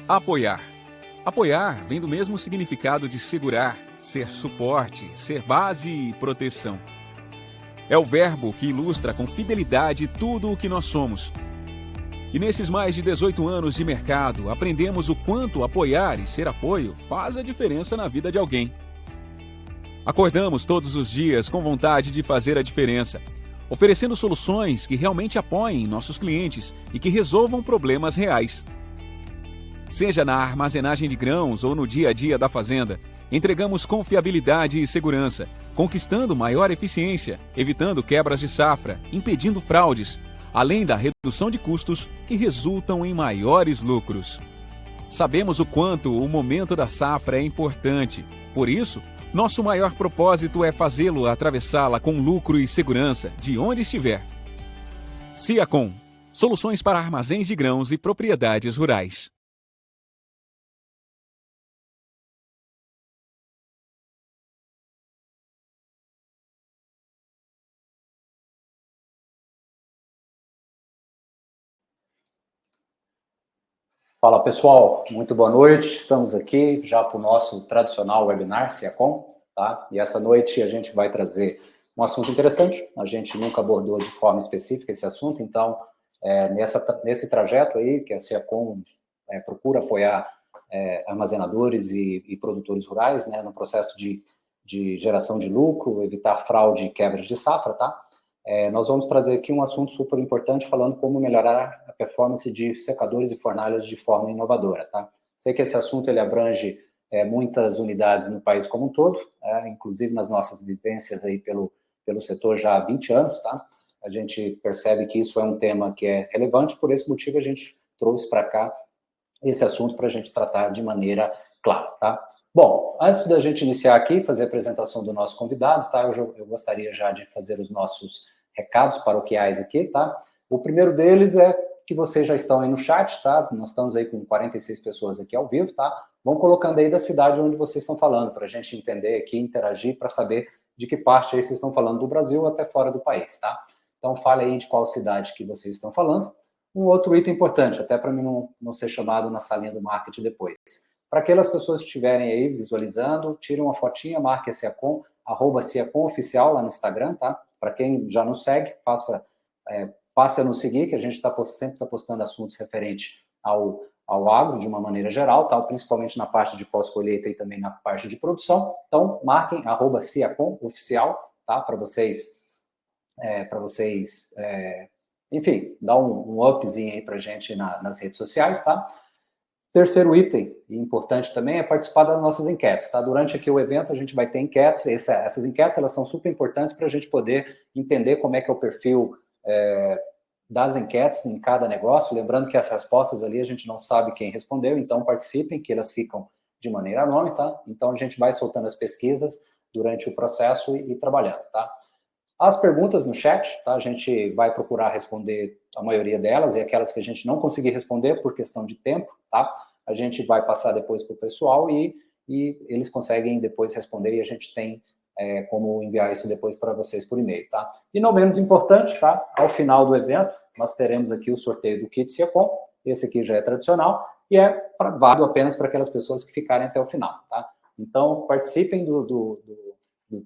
Apoiar. Apoiar vem do mesmo significado de segurar, ser suporte, ser base e proteção. É o verbo que ilustra com fidelidade tudo o que nós somos. E nesses mais de 18 anos de mercado, aprendemos o quanto apoiar e ser apoio faz a diferença na vida de alguém. Acordamos todos os dias com vontade de fazer a diferença, oferecendo soluções que realmente apoiem nossos clientes e que resolvam problemas reais. Seja na armazenagem de grãos ou no dia a dia da fazenda, entregamos confiabilidade e segurança, conquistando maior eficiência, evitando quebras de safra, impedindo fraudes, além da redução de custos que resultam em maiores lucros. Sabemos o quanto o momento da safra é importante. Por isso, nosso maior propósito é fazê-lo atravessá-la com lucro e segurança, de onde estiver. Siacom, soluções para armazéns de grãos e propriedades rurais. Fala pessoal, muito boa noite. Estamos aqui já para o nosso tradicional webinar Siacom, tá? E essa noite a gente vai trazer um assunto interessante. A gente nunca abordou de forma específica esse assunto, então nesse trajeto aí que a Siacom procura apoiar armazenadores e produtores rurais, né, no processo de geração de lucro, evitar fraude e quebras de safra, tá? Nós vamos trazer aqui um assunto super importante falando como melhorar a performance de secadores e fornalhas de forma inovadora, tá? Sei que esse assunto ele abrange muitas unidades no país como um todo, inclusive nas nossas vivências aí pelo setor já há 20 anos, tá? A gente percebe que isso é um tema que é relevante, por esse motivo a gente trouxe para cá esse assunto para a gente tratar de maneira clara, tá? Bom, antes da gente iniciar aqui, fazer a apresentação do nosso convidado, tá? Eu gostaria já de fazer os nossos recados paroquiais aqui, tá? O primeiro deles é que vocês já estão aí no chat, tá? Nós estamos aí com 46 pessoas aqui ao vivo, tá? Vão colocando aí da cidade onde vocês estão falando, para a gente entender aqui, interagir, para saber de que parte aí vocês estão falando do Brasil até fora do país, tá? Então, fale aí de qual cidade que vocês estão falando. Um outro item importante, até para mim não ser chamado na salinha do marketing depois. Para aquelas pessoas que estiverem aí visualizando, tirem uma fotinha, marque a Siacom, @SiacomOficial lá no Instagram, tá? Para quem já nos segue, passe a nos seguir, que a gente sempre está postando assuntos referentes ao agro de uma maneira geral, tá? Principalmente na parte de pós-colheita e também na parte de produção. Então, marquem @SiacomOficial, tá? Para vocês, enfim, dar um upzinho aí para a gente nas redes sociais, tá? Terceiro item, e importante também, é participar das nossas enquetes, tá? Durante aqui o evento a gente vai ter enquetes, essas enquetes elas são super importantes para a gente poder entender como é que é o perfil das enquetes em cada negócio, lembrando que as respostas ali a gente não sabe quem respondeu, então participem, que elas ficam de maneira anônima, tá? Então a gente vai soltando as pesquisas durante o processo e trabalhando, tá? As perguntas no chat, tá? A gente vai procurar responder a maioria delas, e aquelas que a gente não conseguir responder por questão de tempo, tá? A gente vai passar depois para o pessoal e eles conseguem depois responder e a gente tem como enviar isso depois para vocês por e-mail, tá? E não menos importante, tá? Ao final do evento, nós teremos aqui o sorteio do kit Siacom, esse aqui já é tradicional e é válido apenas para aquelas pessoas que ficarem até o final, tá? Então, participem do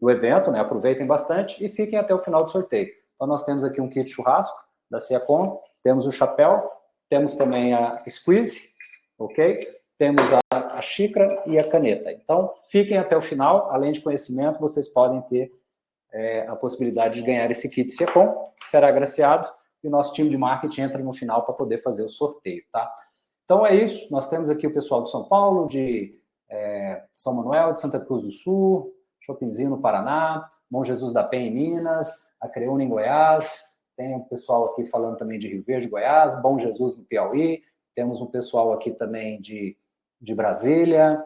evento, né? Aproveitem bastante e fiquem até o final do sorteio. Então, nós temos aqui um kit churrasco da Siacom, temos o chapéu, temos também a squeeze, ok? Temos a xícara e a caneta. Então, fiquem até o final, além de conhecimento, vocês podem ter a possibilidade de ganhar esse kit Siacom, que será agraciado, e o nosso time de marketing entra no final para poder fazer o sorteio, tá? Então, é isso. Nós temos aqui o pessoal de São Paulo, de São Manuel, de Santa Cruz do Sul, Chopinzinho no Paraná, Bom Jesus da Penha em Minas, Acreúna em Goiás, tem um pessoal aqui falando também de Rio Verde, Goiás, Bom Jesus no Piauí, temos um pessoal aqui também de Brasília,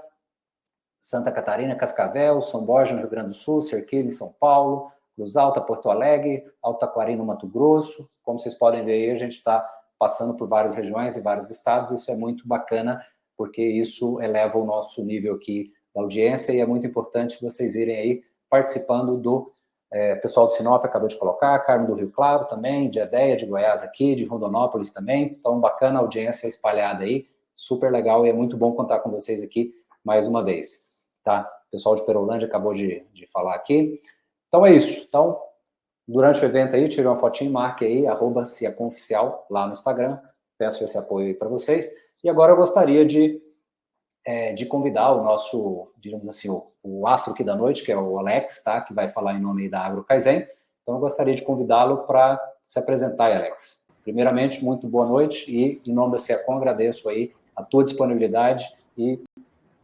Santa Catarina, Cascavel, São Borja no Rio Grande do Sul, Cerquilho em São Paulo, Cruz Alta, Porto Alegre, Alto Taquari no Mato Grosso. Como vocês podem ver aí, a gente está passando por várias regiões e vários estados, isso é muito bacana, porque isso eleva o nosso nível aqui da audiência e é muito importante vocês irem aí participando do pessoal do Sinop acabou de colocar, Carmo do Rio Claro também, de Edéia, de Goiás aqui, de Rondonópolis também, então bacana a audiência espalhada aí, super legal e é muito bom contar com vocês aqui mais uma vez, tá? O pessoal de Perolândia acabou de falar aqui. Então é isso. Então, durante o evento aí, tire uma fotinha, marque aí, @ciacomoficial lá no Instagram. Peço esse apoio aí para vocês. E agora eu gostaria de convidar o nosso, digamos assim, o astro aqui da noite, que é o Alex, tá? Que vai falar em nome da AgroKaizen. Então, eu gostaria de convidá-lo para se apresentar aí, Alex. Primeiramente, muito boa noite e, em nome da Ciacom, agradeço aí a tua disponibilidade e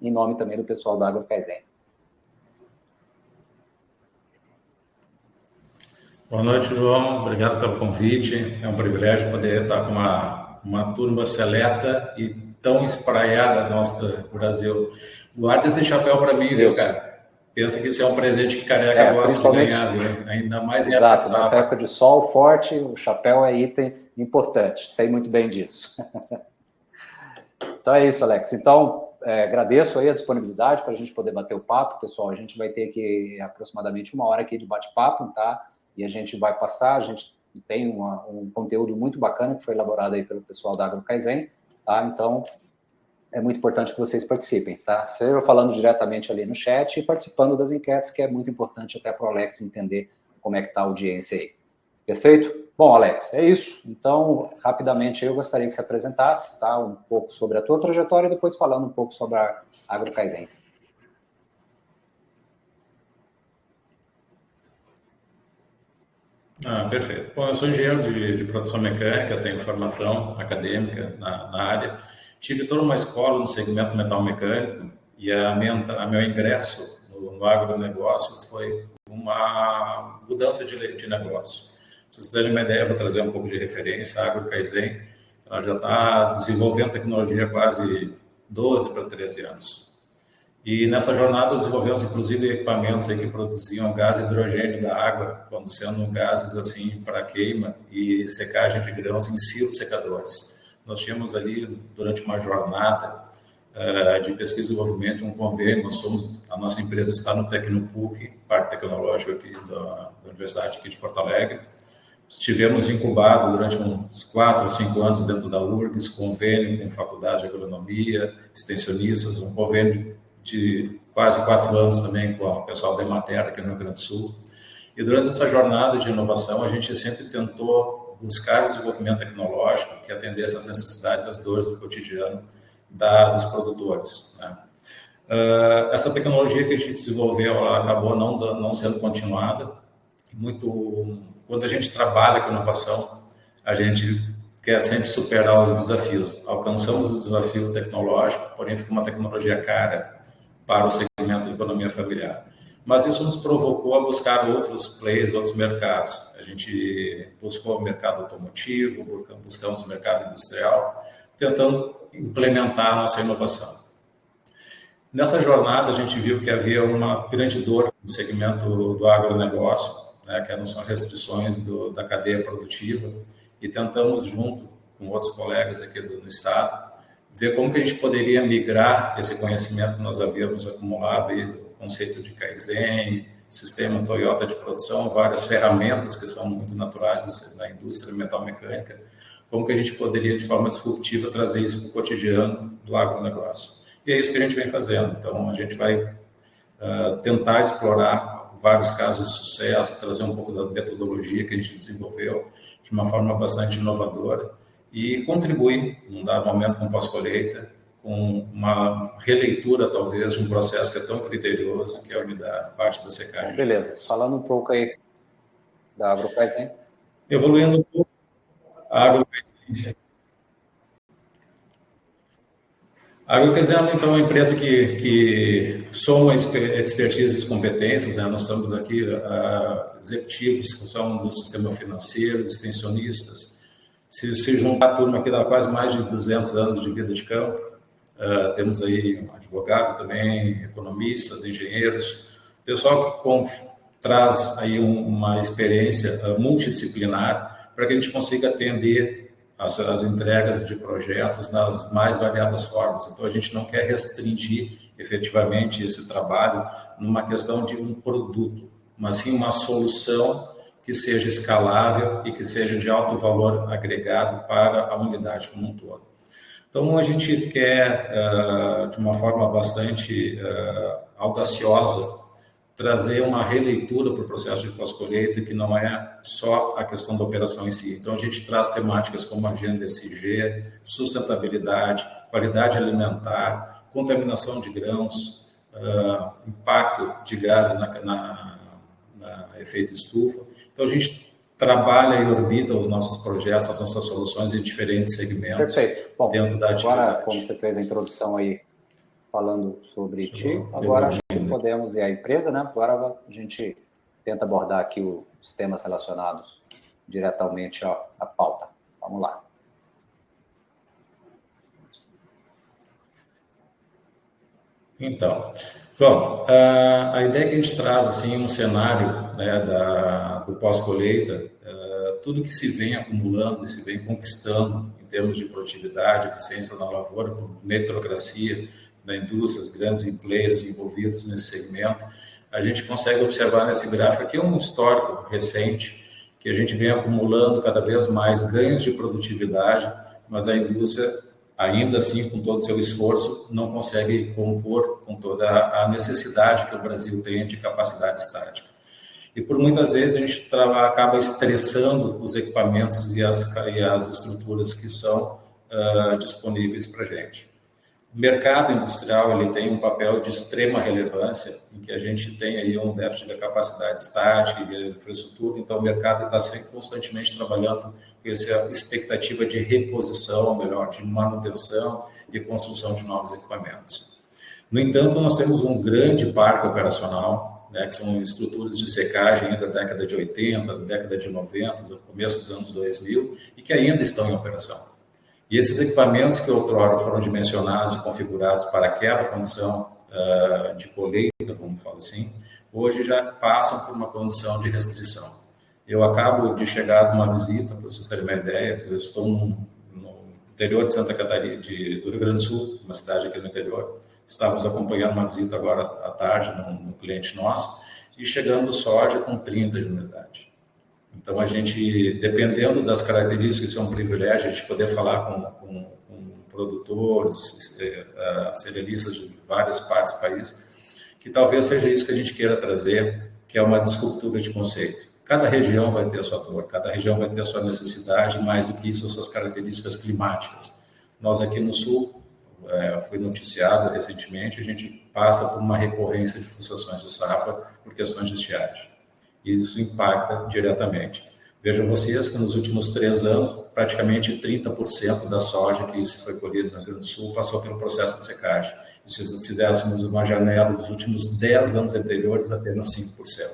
em nome também do pessoal da AgroKaizen. Boa noite, João. Obrigado pelo convite. É um privilégio poder estar com uma turma seleta e tão espraiada nossa do Brasil. Guarda esse chapéu para mim, viu, cara? Pensa que isso é um presente que careca gosta de ganhar, viu? Ainda mais em época de safra. Nessa época de sol forte, o chapéu é item importante. Sei muito bem disso. Então é isso, Alex. Então, agradeço aí a disponibilidade para a gente poder bater o papo. Pessoal, a gente vai ter aqui aproximadamente 1 hora aqui de bate-papo, tá? E a gente vai passar, a gente tem um conteúdo muito bacana que foi elaborado aí pelo pessoal da AgroKaizen, tá? Então, é muito importante que vocês participem, tá? Seja falando diretamente ali no chat e participando das enquetes, que é muito importante até para o Alex entender como é que está a audiência aí. Perfeito? Bom, Alex, é isso. Então, rapidamente, eu gostaria que você apresentasse, tá? Um pouco sobre a tua trajetória e depois falando um pouco sobre a AgroKaizen. Perfeito. Bom, eu sou engenheiro de produção mecânica, tenho formação acadêmica na área. Tive toda uma escola no segmento metal mecânico e meu ingresso no agronegócio foi uma mudança de negócio. Para vocês terem uma ideia, vou trazer um pouco de referência. A AgroKaizen, ela já está desenvolvendo tecnologia há quase 12 para 13 anos. E nessa jornada desenvolvemos, inclusive, equipamentos aí que produziam gás hidrogênio da água, quando sendo gases assim para queima e secagem de grãos em silos secadores. Nós tínhamos ali, durante uma jornada de pesquisa e desenvolvimento, um convênio. A nossa empresa está no Tecnopuc, Parque Tecnológico aqui da Universidade aqui de Porto Alegre. Estivemos incubados durante uns 4 ou 5 anos dentro da URGS, convênio com faculdade de agronomia, extensionistas, um convênio de quase 4 anos também com o pessoal da Emater aqui no Rio Grande do Sul. E durante essa jornada de inovação, a gente sempre tentou buscar desenvolvimento tecnológico que atendesse às necessidades, às dores do cotidiano dos produtores, né? Essa tecnologia que a gente desenvolveu, ela acabou não sendo continuada. Quando a gente trabalha com inovação, a gente quer sempre superar os desafios. Alcançamos o desafio tecnológico, porém fica uma tecnologia cara para o segmento da economia familiar. Mas isso nos provocou a buscar outros players, outros mercados. A gente buscou o mercado automotivo, buscamos o mercado industrial, tentando implementar a nossa inovação. Nessa jornada, a gente viu que havia uma grande dor no segmento do agronegócio, né, que são restrições da cadeia produtiva, e tentamos, junto com outros colegas aqui do estado, ver como que a gente poderia migrar esse conhecimento que nós havíamos acumulado aí, do conceito de Kaizen, sistema Toyota de produção, várias ferramentas que são muito naturais da indústria metal-mecânica, como que a gente poderia, de forma disruptiva, trazer isso para o cotidiano do agronegócio. E é isso que a gente vem fazendo. Então, a gente vai tentar explorar vários casos de sucesso, trazer um pouco da metodologia que a gente desenvolveu de uma forma bastante inovadora e contribuir, num dado momento, com pós-colheita, com uma releitura, talvez, de um processo que é tão criterioso, que é a parte da secagem. Beleza. Falando um pouco aí da AgroKaizen. Evoluindo um pouco, a AgroKaizen. A AgroKaizen é então uma empresa que soma expertise e competências, né? Nós estamos aqui executivos que são do sistema financeiro, extensionistas. Se juntar a turma aqui dá quase mais de 200 anos de vida de campo. Temos aí um advogado também, economistas, engenheiros, pessoal que traz aí uma experiência multidisciplinar para que a gente consiga atender as entregas de projetos nas mais variadas formas. Então, a gente não quer restringir efetivamente esse trabalho numa questão de um produto, mas sim uma solução que seja escalável e que seja de alto valor agregado para a unidade como um todo. Então, a gente quer, de uma forma bastante audaciosa, trazer uma releitura para o processo de pós-colheita, que não é só a questão da operação em si. Então, a gente traz temáticas como agenda ESG, sustentabilidade, qualidade alimentar, contaminação de grãos, impacto de gases na efeito estufa. Então, a gente trabalha e orbita os nossos projetos, as nossas soluções em diferentes segmentos. Perfeito. Bom, dentro da atividade. Agora, como você fez a introdução aí, falando sobre ti, agora acho que podemos, e a empresa, né? Agora a gente tenta abordar aqui os temas relacionados diretamente à pauta. Vamos lá. Então, João, a ideia que a gente traz, assim, um cenário, né, do pós-colheita, tudo que se vem acumulando e se vem conquistando em termos de produtividade, eficiência na lavoura, por meritocracia da indústria, os grandes players envolvidos nesse segmento, a gente consegue observar nesse gráfico aqui um histórico recente, que a gente vem acumulando cada vez mais ganhos de produtividade, mas a indústria, ainda assim, com todo o seu esforço, não consegue compor com toda a necessidade que o Brasil tem de capacidade estática. E por muitas vezes a gente acaba estressando os equipamentos e as estruturas que são disponíveis para a gente. O mercado industrial ele tem um papel de extrema relevância, em que a gente tem aí um déficit da capacidade estática e de infraestrutura, então o mercado está sempre constantemente trabalhando com essa expectativa de reposição, ou melhor, de manutenção e construção de novos equipamentos. No entanto, nós temos um grande parque operacional, né, que são estruturas de secagem ainda da década de 80, da década de 90, do começo dos anos 2000, e que ainda estão em operação. E esses equipamentos que outrora foram dimensionados e configurados para aquela condição de colheita, vamos falar assim, hoje já passam por uma condição de restrição. Eu acabo de chegar de uma visita, para vocês terem uma ideia, eu estou no interior de Santa Catarina, do Rio Grande do Sul, uma cidade aqui no interior. Estávamos acompanhando uma visita agora à tarde num cliente nosso, e chegando soja com 30 de umidade. Então, a gente, dependendo das características, isso é um privilégio, a gente poder falar com produtores, cerealistas de várias partes do país, que talvez seja isso que a gente queira trazer, que é uma disruptura de conceito. Cada região vai ter a sua dor, cada região vai ter a sua necessidade, mais do que isso, as suas características climáticas. Nós aqui no Sul, foi noticiado recentemente, a gente passa por uma recorrência de flutuações de safra por questões de estiagem. E isso impacta diretamente. Vejam vocês que nos últimos 3 anos, praticamente 30% da soja que se foi colhida no Rio Grande do Sul passou pelo processo de secagem. E se fizéssemos uma janela dos últimos 10 anos anteriores, apenas 5%.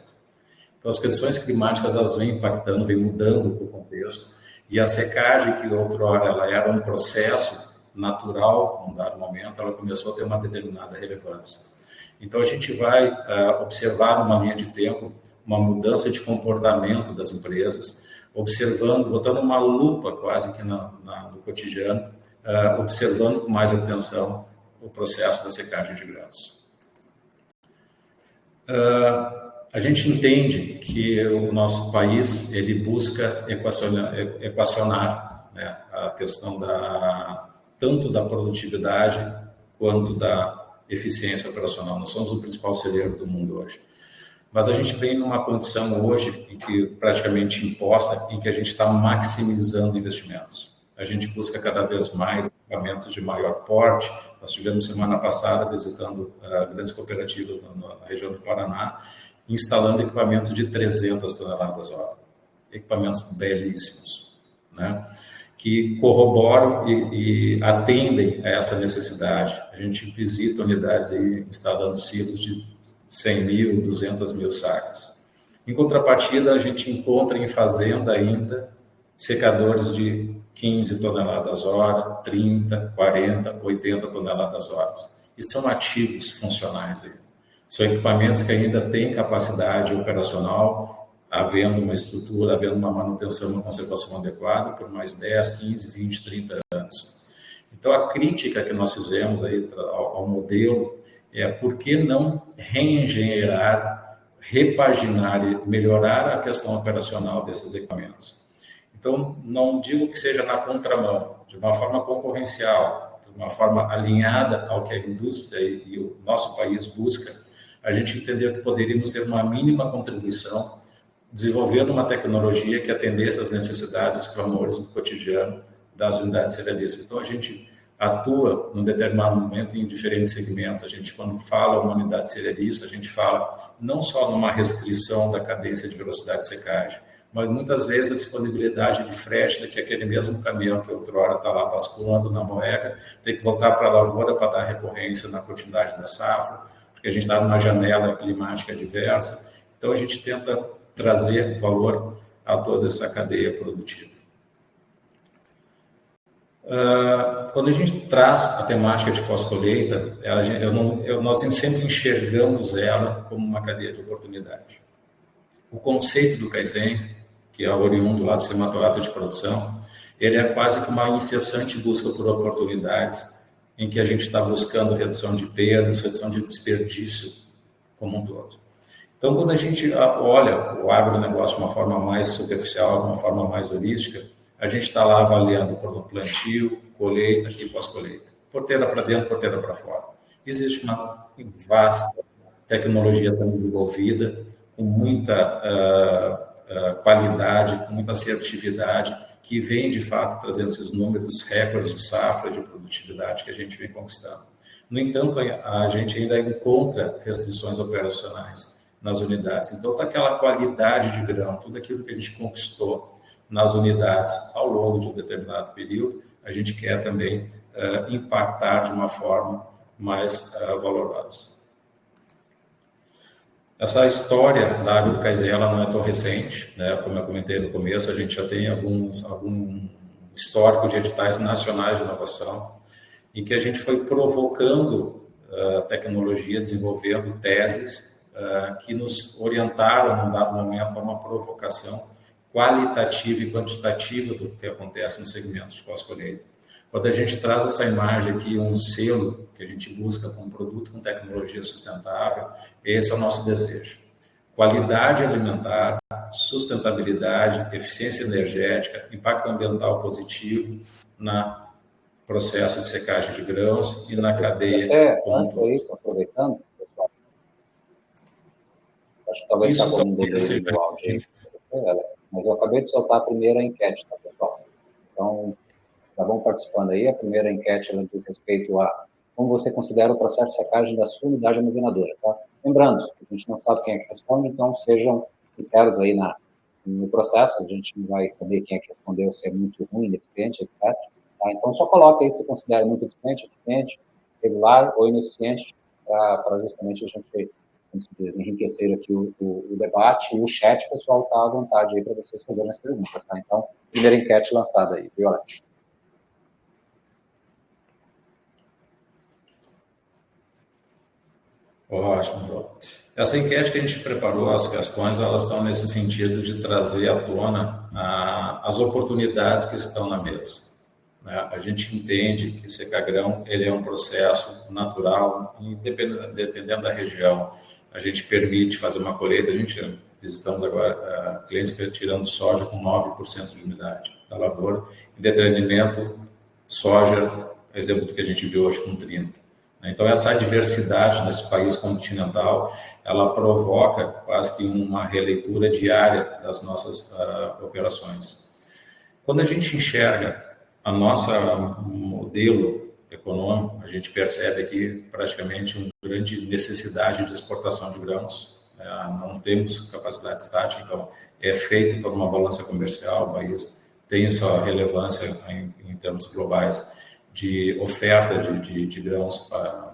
Então, as questões climáticas, elas vêm impactando, vêm mudando o contexto. E a secagem, que outrora ela era um processo natural, num dado momento, ela começou a ter uma determinada relevância. Então, a gente vai observar numa linha de tempo uma mudança de comportamento das empresas, observando, botando uma lupa quase que no cotidiano, observando com mais atenção o processo da secagem de grãos. A gente entende que o nosso país ele busca equacionar, né, a questão tanto da produtividade quanto da eficiência operacional. Nós somos o principal celeiro do mundo hoje. Mas a gente vem numa condição hoje, em que praticamente imposta, em que a gente está maximizando investimentos. A gente busca cada vez mais equipamentos de maior porte. Nós tivemos semana passada visitando grandes cooperativas na região do Paraná, instalando equipamentos de 300 toneladas hora. Equipamentos belíssimos, né? Que corroboram e atendem a essa necessidade. A gente visita unidades aí instalando silos de 100 mil, 200 mil sacas. Em contrapartida, a gente encontra em fazenda ainda secadores de 15 toneladas hora, 30, 40, 80 toneladas horas. E são ativos funcionais aí. São equipamentos que ainda têm capacidade operacional, havendo uma estrutura, havendo uma manutenção e uma conservação adequada por mais 10, 15, 20, 30 anos. Então, a crítica que nós fizemos aí ao modelo é por que não reengenheirar, repaginar e melhorar a questão operacional desses equipamentos. Então, não digo que seja na contramão, de uma forma concorrencial, de uma forma alinhada ao que a indústria e o nosso país busca, a gente entendeu que poderíamos ter uma mínima contribuição desenvolvendo uma tecnologia que atendesse às necessidades e os clamores do cotidiano das unidades cerealistas. Então, a gente atua, num determinado momento, em diferentes segmentos. A gente, quando fala uma unidade cerealista, a gente fala não só numa restrição da cadência de velocidade de secagem, mas muitas vezes a disponibilidade de frete, que aquele mesmo caminhão que outrora está lá basculando na moega, tem que voltar para a lavoura para dar recorrência na continuidade da safra, porque a gente está numa janela climática diversa. Então, a gente tenta trazer valor a toda essa cadeia produtiva. Quando a gente traz a temática de pós-colheita, nós sempre enxergamos ela como uma cadeia de oportunidade. O conceito do Kaizen, que é oriundo lá do Sematorato de Produção, ele é quase que uma incessante busca por oportunidades em que a gente está buscando redução de perdas, redução de desperdício como um todo. Então, quando a gente olha o agronegócio de uma forma mais superficial, de uma forma mais holística, a gente está lá avaliando por plantio, colheita e pós-colheita. Porteira para dentro, porteira para fora. Existe uma vasta tecnologia sendo desenvolvida, com muita qualidade, com muita assertividade, que vem, de fato, trazendo esses números recordes de safra, de produtividade que a gente vem conquistando. No entanto, a gente ainda encontra restrições operacionais nas unidades. Então, está aquela qualidade de grão, tudo aquilo que a gente conquistou nas unidades ao longo de um determinado período, a gente quer também impactar de uma forma mais valorosa. Essa história da Agro Kaizen, ela não é tão recente, né? Como eu comentei no começo, a gente já tem algum histórico de editais nacionais de inovação, em que a gente foi provocando tecnologia, desenvolvendo teses que nos orientaram, num dado momento, a uma provocação qualitativa e quantitativa do que acontece no segmento de pós-colheita. Quando a gente traz essa imagem aqui, um selo que a gente busca com um produto com tecnologia sustentável, esse é o nosso desejo. Qualidade alimentar, sustentabilidade, eficiência energética, impacto ambiental positivo na processo de secagem de grãos e na cadeia como um todo. Aproveitando, pessoal, acho que talvez está com um delay no áudio aí, mas eu acabei de soltar a primeira enquete, tá, pessoal? Então, já vão participando aí. A primeira enquete ela diz respeito a como você considera o processo de secagem da sua unidade armazenadora, tá? Lembrando, a gente não sabe quem é que responde, então sejam sinceros aí no processo, a gente não vai saber quem é que respondeu, se é muito ruim, ineficiente, etc. Tá? Então, só coloca aí se considera muito eficiente, regular ou ineficiente, para justamente a gente, como se diz, enriquecer aqui o debate e o chat, pessoal, está à vontade aí para vocês fazerem as perguntas, tá? Então, primeira enquete lançada aí, Violete. Ótimo, João. Essa enquete que a gente preparou, as questões, elas estão nesse sentido de trazer à tona as oportunidades que estão na mesa. Né? A gente entende que secar grão ele é um processo natural, dependendo da região. A gente permite fazer uma colheita, a gente visitamos agora clientes tirando soja com 9% de umidade da lavoura, em detrimento soja, exemplo do que a gente viu hoje com 30%. Então, essa diversidade nesse país continental, ela provoca quase que uma releitura diária das nossas operações. Quando a gente enxerga a nossa modelo econômico, a gente percebe aqui praticamente uma grande necessidade de exportação de grãos. Não temos capacidade estática, então é feita toda uma balança comercial, o país tem essa relevância em termos globais de oferta de grãos para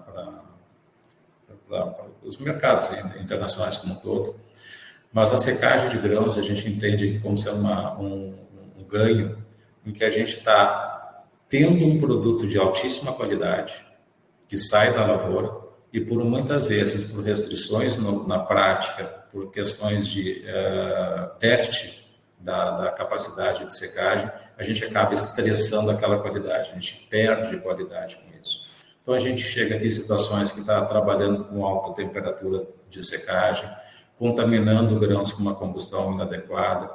os mercados internacionais como um todo. Mas a secagem de grãos a gente entende como sendo um ganho em que a gente está tendo um produto de altíssima qualidade que sai da lavoura e por muitas vezes por restrições na prática, por questões de déficit da capacidade de secagem, a gente acaba estressando aquela qualidade, a gente perde qualidade com isso. Então, a gente chega aqui em situações que está trabalhando com alta temperatura de secagem, contaminando grãos com uma combustão inadequada,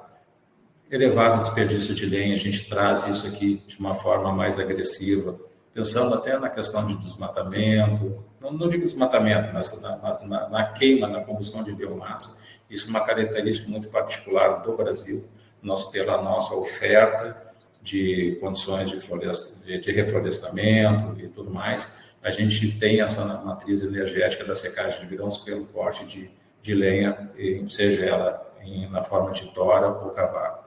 elevado desperdício de lenha, a gente traz isso aqui de uma forma mais agressiva, pensando até na questão de desmatamento, não digo desmatamento, mas na queima, na combustão de biomassa. Isso é uma característica muito particular do Brasil, pela nossa oferta de condições de reflorestamento e tudo mais. A gente tem essa matriz energética da secagem de grãos pelo corte de lenha, seja ela na forma de tora ou cavaco.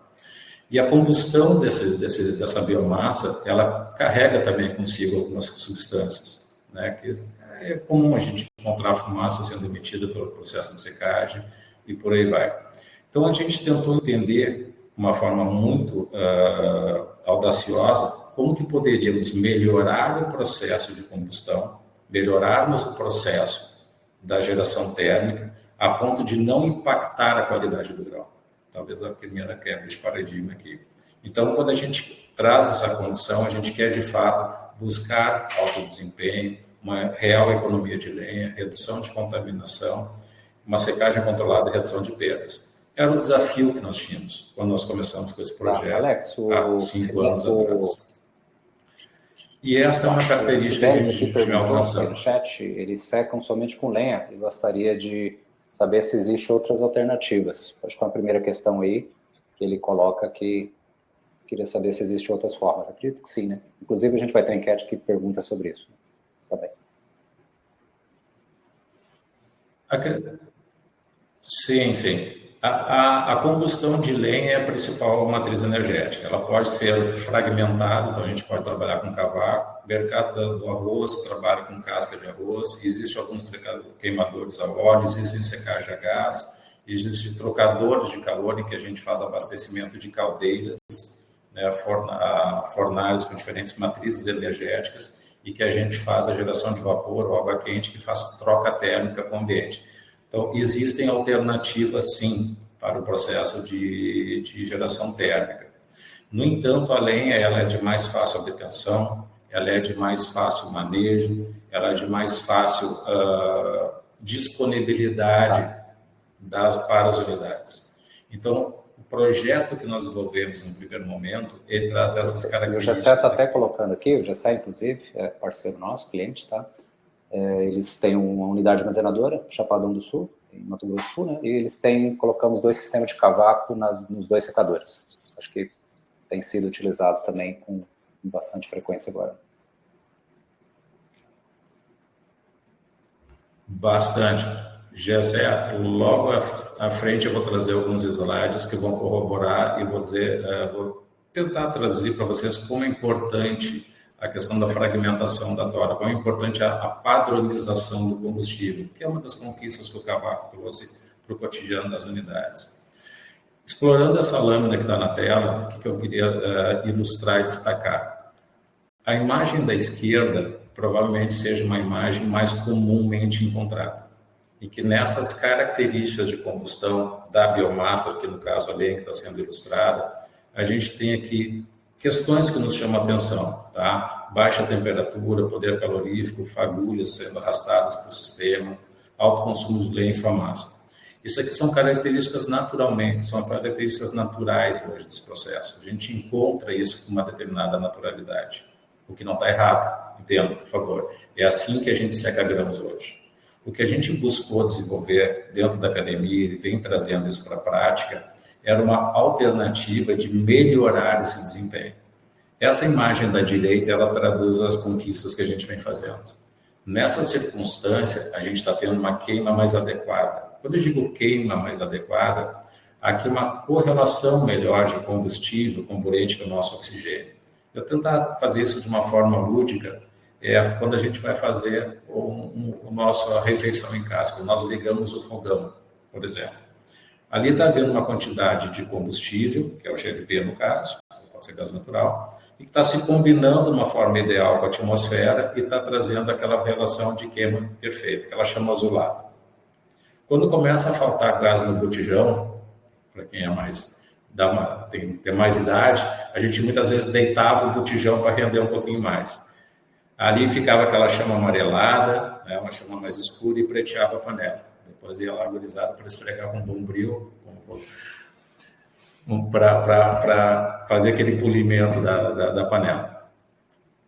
E a combustão dessa biomassa, ela carrega também consigo algumas substâncias, né? Que é comum a gente encontrar fumaça sendo emitida pelo processo de secagem e por aí vai. Então, a gente tentou entender, de uma forma muito audaciosa, como que poderíamos melhorar o processo de combustão, melhorarmos o processo da geração térmica, a ponto de não impactar a qualidade do grão. Talvez a primeira quebra de paradigma aqui. Então, quando a gente traz essa condição, a gente quer, de fato, buscar alto desempenho, uma real economia de lenha, redução de contaminação, uma secagem controlada e redução de perdas. Era o desafio que nós tínhamos quando nós começamos com esse projeto, Alex, há 5 anos atrás. E essa é uma característica que a gente vem alcançando. No chat, eles secam somente com lenha e gostaria de saber se existem outras alternativas. Acho que é a primeira questão aí, que ele coloca que queria saber se existem outras formas. Acredito que sim, né? Inclusive, a gente vai ter uma enquete que pergunta sobre isso. Tá bem. Sim. A combustão de lenha é a principal matriz energética. Ela pode ser fragmentada, então a gente pode trabalhar com cavaco. O mercado do arroz trabalha com casca de arroz. Existem alguns queimadores a óleo, existem secagem a gás, existem trocadores de calor em que a gente faz abastecimento de caldeiras, né, fornalhas com diferentes matrizes energéticas e que a gente faz a geração de vapor ou água quente que faz troca térmica com o ambiente. Então, existem alternativas, sim, para o processo de geração térmica. No entanto, a lenha ela é de mais fácil obtenção, ela é de mais fácil manejo, ela é de mais fácil disponibilidade para as unidades. Então, o projeto que nós desenvolvemos no primeiro momento, ele traz essas características. O Gessé está até colocando aqui, o Gessé, inclusive, é parceiro nosso, cliente, tá? Eles têm uma unidade armazenadora, Chapadão do Sul, em Mato Grosso do Sul, né? E eles colocamos 2 sistemas de cavaco nos 2 secadores. Acho que tem sido utilizado também com bastante frequência agora. Bastante. Gessé, logo à frente eu vou trazer alguns slides que vão corroborar e vou tentar traduzir para vocês como é importante a questão da fragmentação da tora, como é importante a padronização do combustível, que é uma das conquistas que o cavaco trouxe para o cotidiano das unidades. Explorando essa lâmina que está na tela, o que eu queria ilustrar e destacar? A imagem da esquerda provavelmente seja uma imagem mais comumente encontrada, e que nessas características de combustão da biomassa, que no caso a lenha que está sendo ilustrada, a gente tem aqui questões que nos chamam a atenção, tá? Baixa temperatura, poder calorífico, fagulhas sendo arrastadas para o sistema, alto consumo de lenha e fumaça. Isso aqui são características são características naturais hoje desse processo. A gente encontra isso com uma determinada naturalidade, o que não está errado, entenda, por favor. É assim que a gente seca grãos hoje. O que a gente buscou desenvolver dentro da academia e vem trazendo isso para a prática era uma alternativa de melhorar esse desempenho. Essa imagem da direita, ela traduz as conquistas que a gente vem fazendo. Nessa circunstância, a gente está tendo uma queima mais adequada. Quando eu digo queima mais adequada, aqui uma correlação melhor de combustível componente do nosso oxigênio. Eu tentar fazer isso de uma forma lúdica, quando a gente vai fazer a nossa refeição em casa, quando nós ligamos o fogão, por exemplo. Ali está havendo uma quantidade de combustível, que é o GLP no caso, pode ser gás natural, e que está se combinando de uma forma ideal com a atmosfera e está trazendo aquela relação de queima perfeita, aquela chama azulada. Quando começa a faltar gás no botijão, para quem tem mais idade, a gente muitas vezes deitava o botijão para render um pouquinho mais. Ali ficava aquela chama amarelada, né, uma chama mais escura e preteava a panela. Depois ia lá gurizada para esfregar com bombril. para fazer aquele polimento da panela.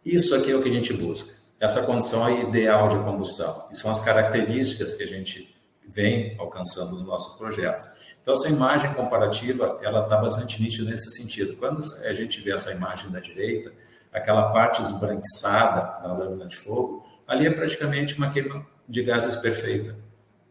Isso aqui é o que a gente busca. Essa condição é ideal de combustão. E são as características que a gente vem alcançando nos nossos projetos. Então, essa imagem comparativa, ela está bastante nítida nesse sentido. Quando a gente vê essa imagem da direita, aquela parte esbranquiçada da lâmina de fogo, ali é praticamente uma queima de gases perfeita.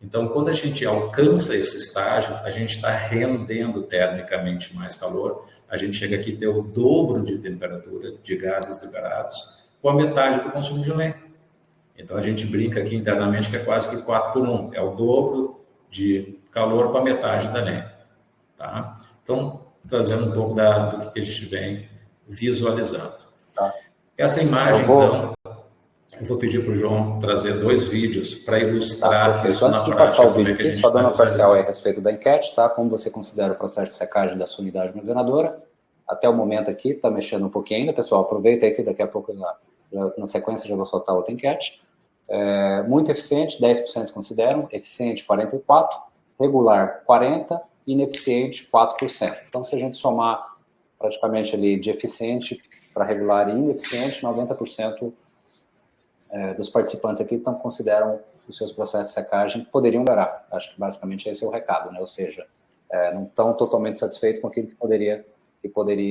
Então, quando a gente alcança esse estágio, a gente está rendendo termicamente mais calor, a gente chega aqui a ter o dobro de temperatura de gases liberados, com a metade do consumo de lenha. Então, a gente brinca aqui internamente que é quase que 4 por 1, é o dobro de calor com a metade da lenha. Tá? Então, trazendo um pouco do que a gente vem visualizando. Tá. Essa imagem, então, eu vou pedir para o João trazer 2 vídeos para ilustrar isso na prática. Antes de passar o vídeo aqui, só dando uma parcial aí a respeito da enquete, tá? Como você considera o processo de secagem da sua unidade armazenadora? Até o momento aqui, está mexendo um pouquinho ainda, pessoal. Aproveita aí que daqui a pouco, na sequência, já vou soltar outra enquete. Muito eficiente, 10% consideram. Eficiente, 44%. Regular, 40%. Ineficiente, 4%. Então, se a gente somar praticamente ali de eficiente para regular e ineficiente, 90% dos participantes aqui consideram os seus processos de secagem poderiam melhorar. Acho que basicamente esse é o recado, né? Ou seja, não estão totalmente satisfeitos com aquilo que poderia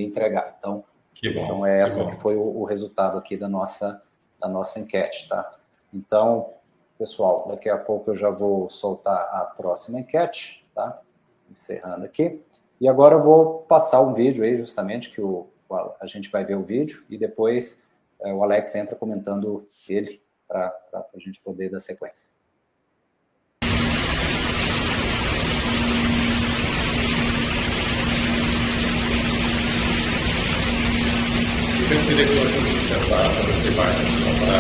entregar. Então, então essa que foi o resultado aqui da nossa enquete, tá? Então, pessoal, daqui a pouco eu já vou soltar a próxima enquete, tá? Encerrando aqui. E agora eu vou passar um vídeo aí, justamente, que a gente vai ver o vídeo e depois o Alex entra comentando ele para a gente poder dar sequência. Eu queria que você observasse sobre essa imagem para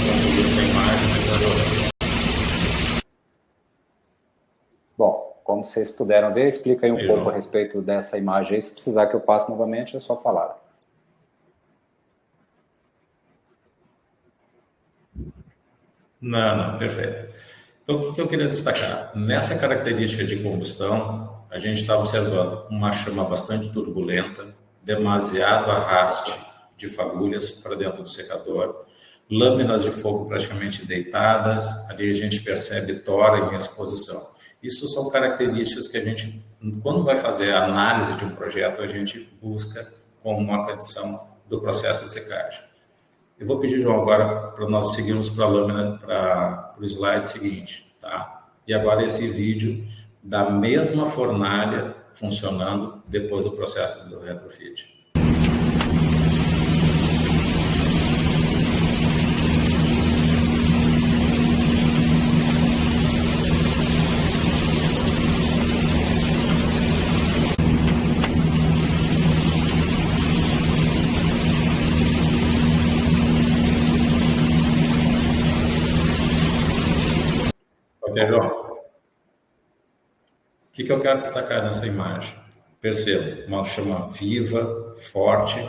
concluir essa imagem. Bom, como vocês puderam ver, explica aí um pouco a respeito dessa imagem aí. Se precisar que eu passe novamente, é só falar. Não, perfeito. Então, o que eu queria destacar? Nessa característica de combustão, a gente está observando uma chama bastante turbulenta, demasiado arraste de fagulhas para dentro do secador, lâminas de fogo praticamente deitadas, ali a gente percebe tora em exposição. Isso são características que a gente, quando vai fazer a análise de um projeto, a gente busca como uma condição do processo de secagem. Eu vou pedir, João, agora para nós seguirmos para a lâmina, para o slide seguinte, tá? E agora esse vídeo da mesma fornalha funcionando depois do processo do retrofit. João, o que eu quero destacar nessa imagem? Perceba, uma chama viva, forte,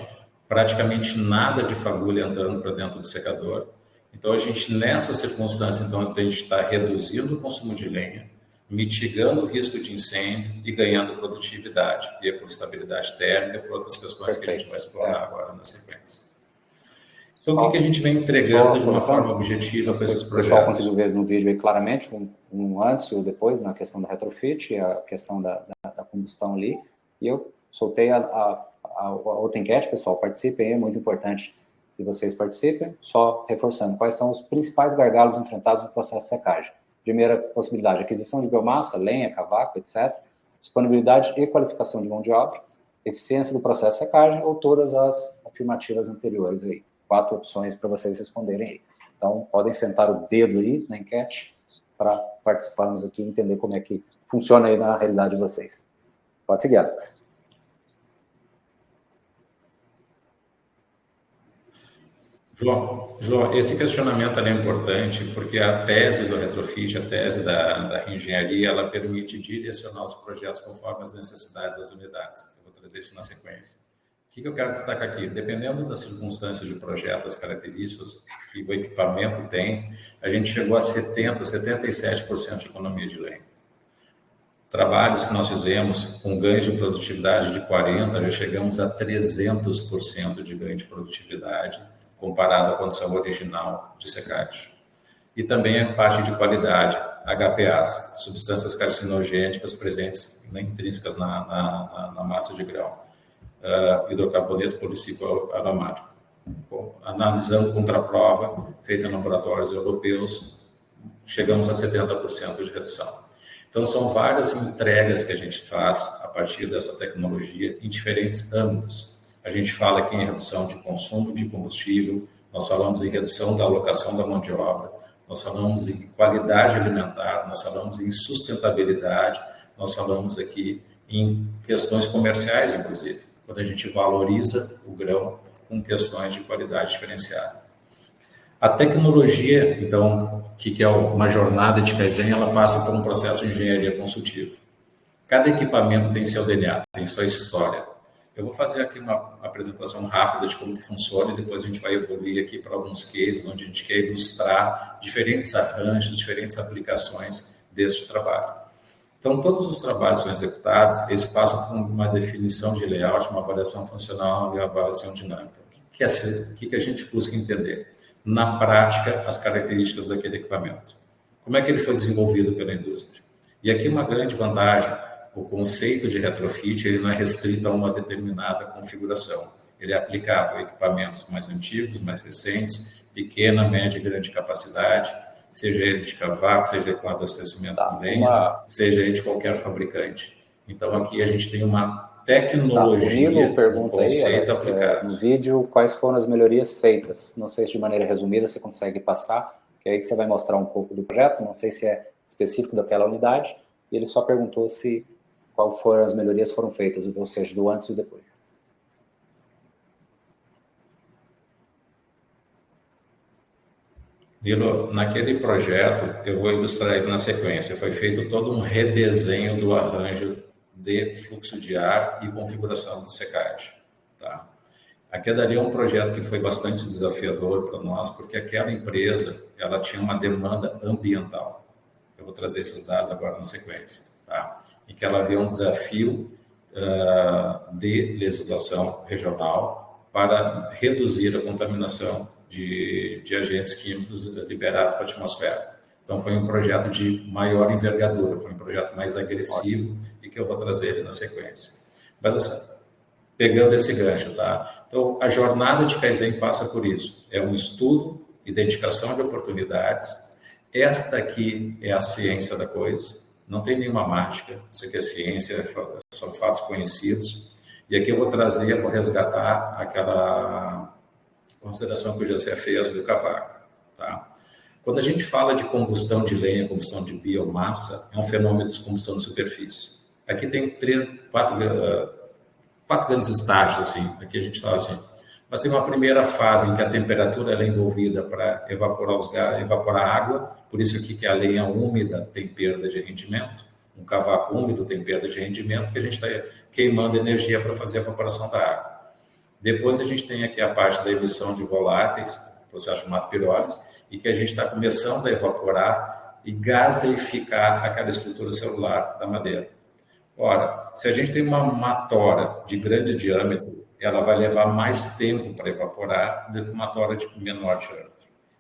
praticamente nada de fagulha entrando para dentro do secador. Então, a gente, nessa circunstância, então, a gente está reduzindo o consumo de lenha, mitigando o risco de incêndio e ganhando produtividade, e por estabilidade térmica, por outras questões que a gente vai explorar agora na sequência. Então, o que a gente vem entregando de uma forma objetiva para esses projetos? O pessoal conseguiu ver no vídeo aí claramente, um antes e um depois, na questão da retrofit, a questão da combustão ali. E eu soltei a outra enquete, pessoal, participem, é muito importante que vocês participem. Só reforçando, quais são os principais gargalos enfrentados no processo de secagem? Primeira possibilidade, aquisição de biomassa, lenha, cavaco, etc. Disponibilidade e qualificação de mão de obra, eficiência do processo de secagem ou todas as afirmativas anteriores aí. 4 opções para vocês responderem aí. Então, podem sentar o dedo aí na enquete para participarmos aqui e entender como é que funciona aí na realidade de vocês. Pode seguir, Alex. João, esse questionamento é importante porque a tese do retrofit, a tese da reengenharia, ela permite direcionar os projetos conforme as necessidades das unidades. Eu vou trazer isso na sequência. O que eu quero destacar aqui? Dependendo das circunstâncias de projeto, as características que o equipamento tem, a gente chegou a 70%, 77% de economia de lenha. trabalhos que nós fizemos com ganhos de produtividade de 40%, já chegamos a 300% de ganho de produtividade comparado à condição original de secagem. E também a parte de qualidade, HPAs, substâncias carcinogênicas presentes intrínsecas na massa de grão, hidrocarboneto policíclico aromático. Analisando contraprova, feita em laboratórios europeus, chegamos a 70% de redução. Então, são várias entregas que a gente faz a partir dessa tecnologia em diferentes âmbitos. A gente fala aqui em redução de consumo de combustível, nós falamos em redução da alocação da mão de obra, nós falamos em qualidade alimentar, nós falamos em sustentabilidade, nós falamos aqui em questões comerciais, inclusive, quando a gente valoriza o grão com questões de qualidade diferenciada. A tecnologia, então, que é uma jornada de Kaizen, ela passa por um processo de engenharia consultiva. Cada equipamento tem seu DNA, tem sua história. Eu vou fazer aqui uma apresentação rápida de como que funciona e depois a gente vai evoluir aqui para alguns cases onde a gente quer ilustrar diferentes arranjos, diferentes aplicações deste trabalho. Então, todos os trabalhos são executados, eles passam por uma definição de layout, uma avaliação funcional e uma avaliação dinâmica. O que a gente busca entender? Na prática, as características daquele equipamento. Como é que ele foi desenvolvido pela indústria? E aqui uma grande vantagem, o conceito de retrofit ele não é restrito a uma determinada configuração. Ele é aplicável a equipamentos mais antigos, mais recentes, pequena, média e grande capacidade, seja ele de cavaco, seja com abastecimento com lenha, seja ele de qualquer fabricante. Então, aqui a gente tem uma tecnologia, pergunta um conceito aí, aplicado. No vídeo, quais foram as melhorias feitas? Não sei se de maneira resumida você consegue passar, que é aí que você vai mostrar um pouco do projeto, não sei se é específico daquela unidade, e ele só perguntou se qual foram as melhorias que foram feitas, ou seja, do antes e depois. Lilo, naquele projeto, eu vou ilustrar ele na sequência, foi feito todo um redesenho do arranjo de fluxo de ar e configuração de secagem. Tá? Aquele ali é um projeto que foi bastante desafiador para nós, porque aquela empresa ela tinha uma demanda ambiental. Eu vou trazer esses dados agora na sequência. Tá? E que ela havia um desafio de legislação regional para reduzir a contaminação de agentes químicos liberados para a atmosfera. Então, foi um projeto de maior envergadura, foi um projeto mais agressivo e que eu vou trazer ele na sequência. Mas, assim, pegando esse gancho, tá? Então, a jornada de Kaizen passa por isso. É um estudo, identificação de oportunidades. Esta aqui é a ciência da coisa. Não tem nenhuma mágica, isso aqui é ciência, são fatos conhecidos. E aqui eu vou trazer, vou resgatar aquela consideração que o José fez do cavaco. Tá? Quando a gente fala de combustão de lenha, combustão de biomassa, é um fenômeno de combustão de superfície. Aqui tem quatro grandes estágios, assim. Aqui a gente fala assim, mas tem uma primeira fase em que a temperatura ela é envolvida para evaporar os gases, evaporar a água, por isso aqui que a lenha úmida tem perda de rendimento, um cavaco úmido tem perda de rendimento, porque a gente está queimando energia para fazer a evaporação da água. Depois a gente tem aqui a parte da emissão de voláteis, processo chamado pirólise, e que a gente está começando a evaporar e gaseificar aquela estrutura celular da madeira. Ora, se a gente tem uma tora de grande diâmetro, ela vai levar mais tempo para evaporar do que uma tora de menor diâmetro.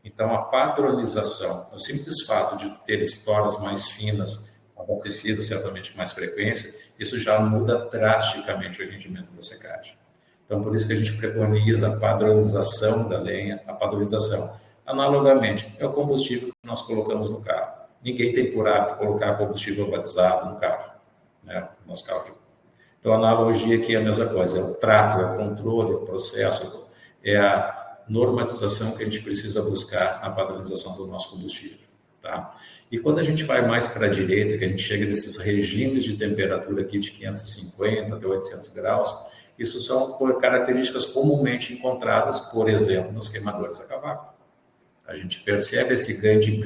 Então, a padronização, o simples fato de ter toras mais finas, abastecidas certamente com mais frequência, isso já muda drasticamente o rendimento da secagem. Então, por isso que a gente preconiza a padronização da lenha, a padronização. Analogamente, é o combustível que nós colocamos no carro. Ninguém tem por hábito colocar combustível batizado no carro, né? No nosso carro. Então, a analogia aqui é a mesma coisa, é o trato, é o controle, é o processo, é a normatização que a gente precisa buscar na padronização do nosso combustível. Tá? E quando a gente vai mais para a direita, que a gente chega nesses regimes de temperatura aqui de 550 até 800 graus, isso são características comumente encontradas, por exemplo, nos queimadores a cavaco. A gente percebe esse grande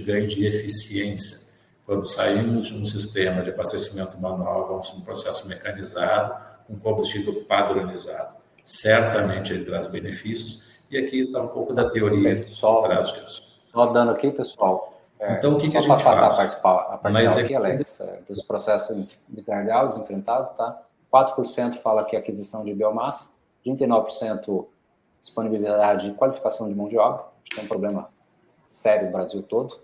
ganho de eficiência quando saímos de um sistema de abastecimento manual, vamos para um processo mecanizado, com combustível padronizado. Certamente ele traz benefícios, e aqui está um pouco da teoria por trás disso. Só dando aqui, pessoal, Então, o que a gente faz? A parcial aqui, Alex, dos processos de gargalos enfrentados, tá? 4% fala que aquisição de biomassa, 39% disponibilidade e qualificação de mão de obra, que é um problema sério no Brasil todo,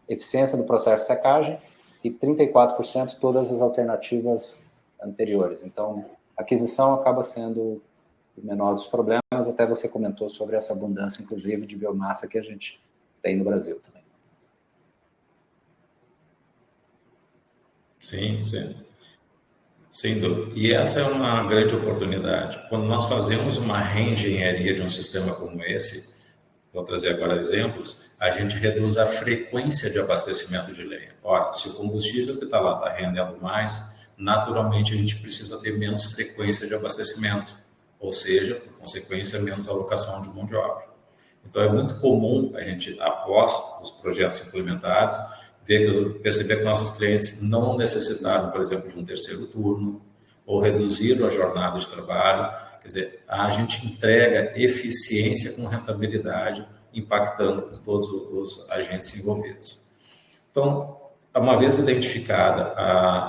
eficiência do processo de secagem e 34% todas as alternativas anteriores. Então, a aquisição acaba sendo o menor dos problemas, até você comentou sobre essa abundância, inclusive, de biomassa que a gente tem no Brasil também. Sim, sim. Sem dúvida. E essa é uma grande oportunidade. Quando nós fazemos uma reengenharia de um sistema como esse, vou trazer agora exemplos, a gente reduz a frequência de abastecimento de lenha. Ora, se o combustível que está lá está rendendo mais, naturalmente a gente precisa ter menos frequência de abastecimento, ou seja, por consequência, menos alocação de mão de obra. Então, é muito comum a gente, após os projetos implementados, perceber que nossos clientes não necessitaram, por exemplo, de um terceiro turno, ou reduziram a jornada de trabalho. Quer dizer, a gente entrega eficiência com rentabilidade, impactando todos os agentes envolvidos. Então, uma vez identificada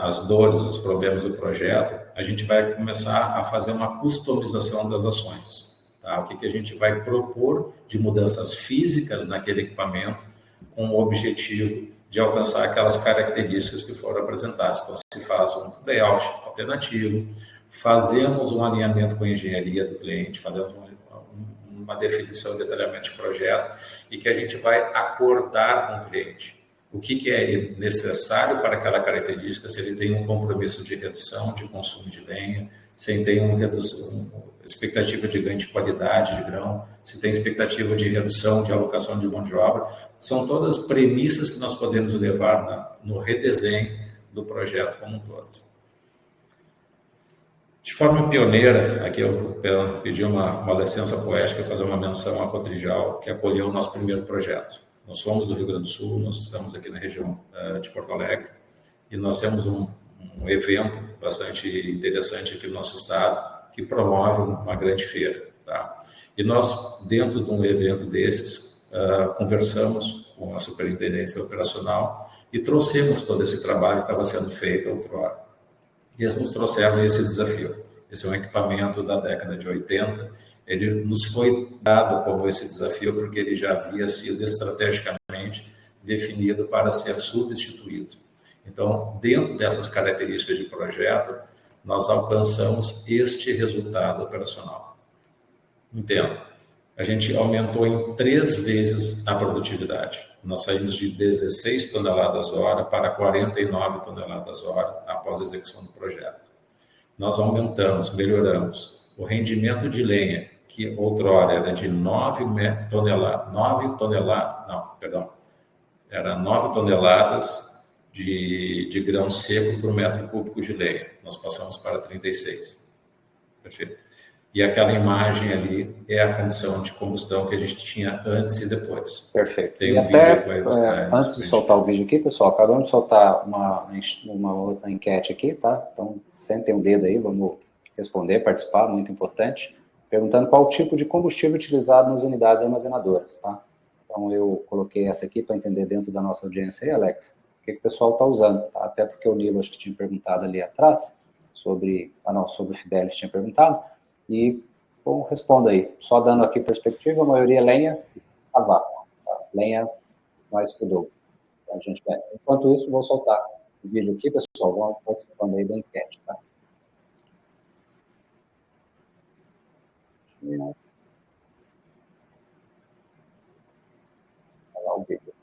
as dores, os problemas do projeto, a gente vai começar a fazer uma customização das ações. Tá? O que a gente vai propor de mudanças físicas naquele equipamento com o objetivo de alcançar aquelas características que foram apresentadas. Então, se faz um layout alternativo, fazemos um alinhamento com a engenharia do cliente, fazemos uma definição e detalhamento de projeto e que a gente vai acordar com o cliente. O que é necessário para aquela característica, se ele tem um compromisso de redução de consumo de lenha, se ele tem uma expectativa de ganho de qualidade de grão, se tem expectativa de redução de alocação de mão de obra, são todas premissas que nós podemos levar no redesenho do projeto como um todo. De forma pioneira, aqui eu pedi uma licença poética para fazer uma menção à Cotrijal, que acolheu o nosso primeiro projeto. Nós somos do Rio Grande do Sul, nós estamos aqui na região de Porto Alegre, e nós temos um evento bastante interessante aqui no nosso estado, que promove uma grande feira. Tá? E nós, dentro de um evento desses, conversamos com a superintendência operacional e trouxemos todo esse trabalho que estava sendo feito outrora. E eles nos trouxeram esse desafio. Esse é um equipamento da década de 80. Ele nos foi dado como esse desafio porque ele já havia sido estrategicamente definido para ser substituído. Então, dentro dessas características de projeto, nós alcançamos este resultado operacional. Entendo. A gente aumentou em 3 vezes a produtividade. Nós saímos de 16 toneladas hora para 49 toneladas hora após a execução do projeto. Nós aumentamos, melhoramos o rendimento de lenha, que outrora era de 9 toneladas de grão seco por metro cúbico de lenha. Nós passamos para 36. Perfeito. E aquela imagem ali é a condição de combustão que a gente tinha antes e depois. Perfeito. Tem um vídeo que vai mostrar. Antes de soltar o vídeo aqui, pessoal, acabamos de soltar uma outra enquete aqui, tá? Então, sentem o dedo aí, vamos responder, participar, muito importante. Perguntando qual o tipo de combustível utilizado nas unidades armazenadoras, tá? Então, eu coloquei essa aqui para entender dentro da nossa audiência aí, Alex, o que o pessoal está usando, tá? Até porque o Nilo, acho que tinha perguntado ali atrás, sobre o Fidelis tinha perguntado. E, bom, responda aí. Só dando aqui perspectiva, a maioria é lenha a vácuo. Tá? Lenha mais que o dobro. Então, a gente quer. Enquanto isso, vou soltar o vídeo aqui, pessoal. Vão participando aí da enquete, tá? Olha lá o vídeo.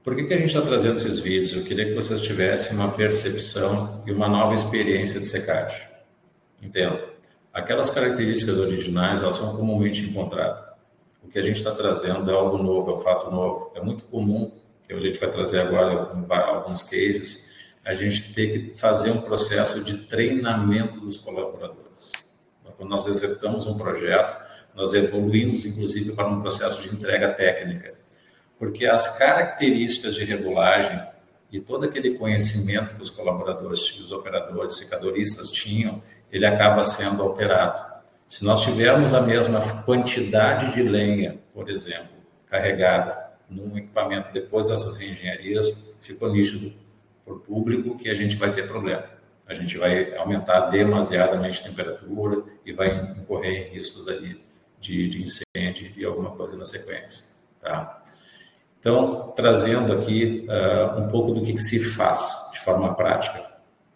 Por que a gente está trazendo esses vídeos? Eu queria que vocês tivessem uma percepção e uma nova experiência de secagem. Entendo. Aquelas características originais, elas são comumente encontradas. O que a gente está trazendo é algo novo, é um fato novo. É muito comum, que a gente vai trazer agora alguns cases, a gente tem que fazer um processo de treinamento dos colaboradores. Quando nós executamos um projeto, nós evoluímos, inclusive, para um processo de entrega técnica, porque as características de regulagem e todo aquele conhecimento que os colaboradores, os operadores, secadoristas tinham, ele acaba sendo alterado. Se nós tivermos a mesma quantidade de lenha, por exemplo, carregada num equipamento depois dessas reengenharias, ficou nítido para o público que a gente vai ter problema. A gente vai aumentar demasiadamente a temperatura e vai incorrer em riscos ali de incêndio e alguma coisa na sequência. Tá? Então, trazendo aqui um pouco do que se faz de forma prática.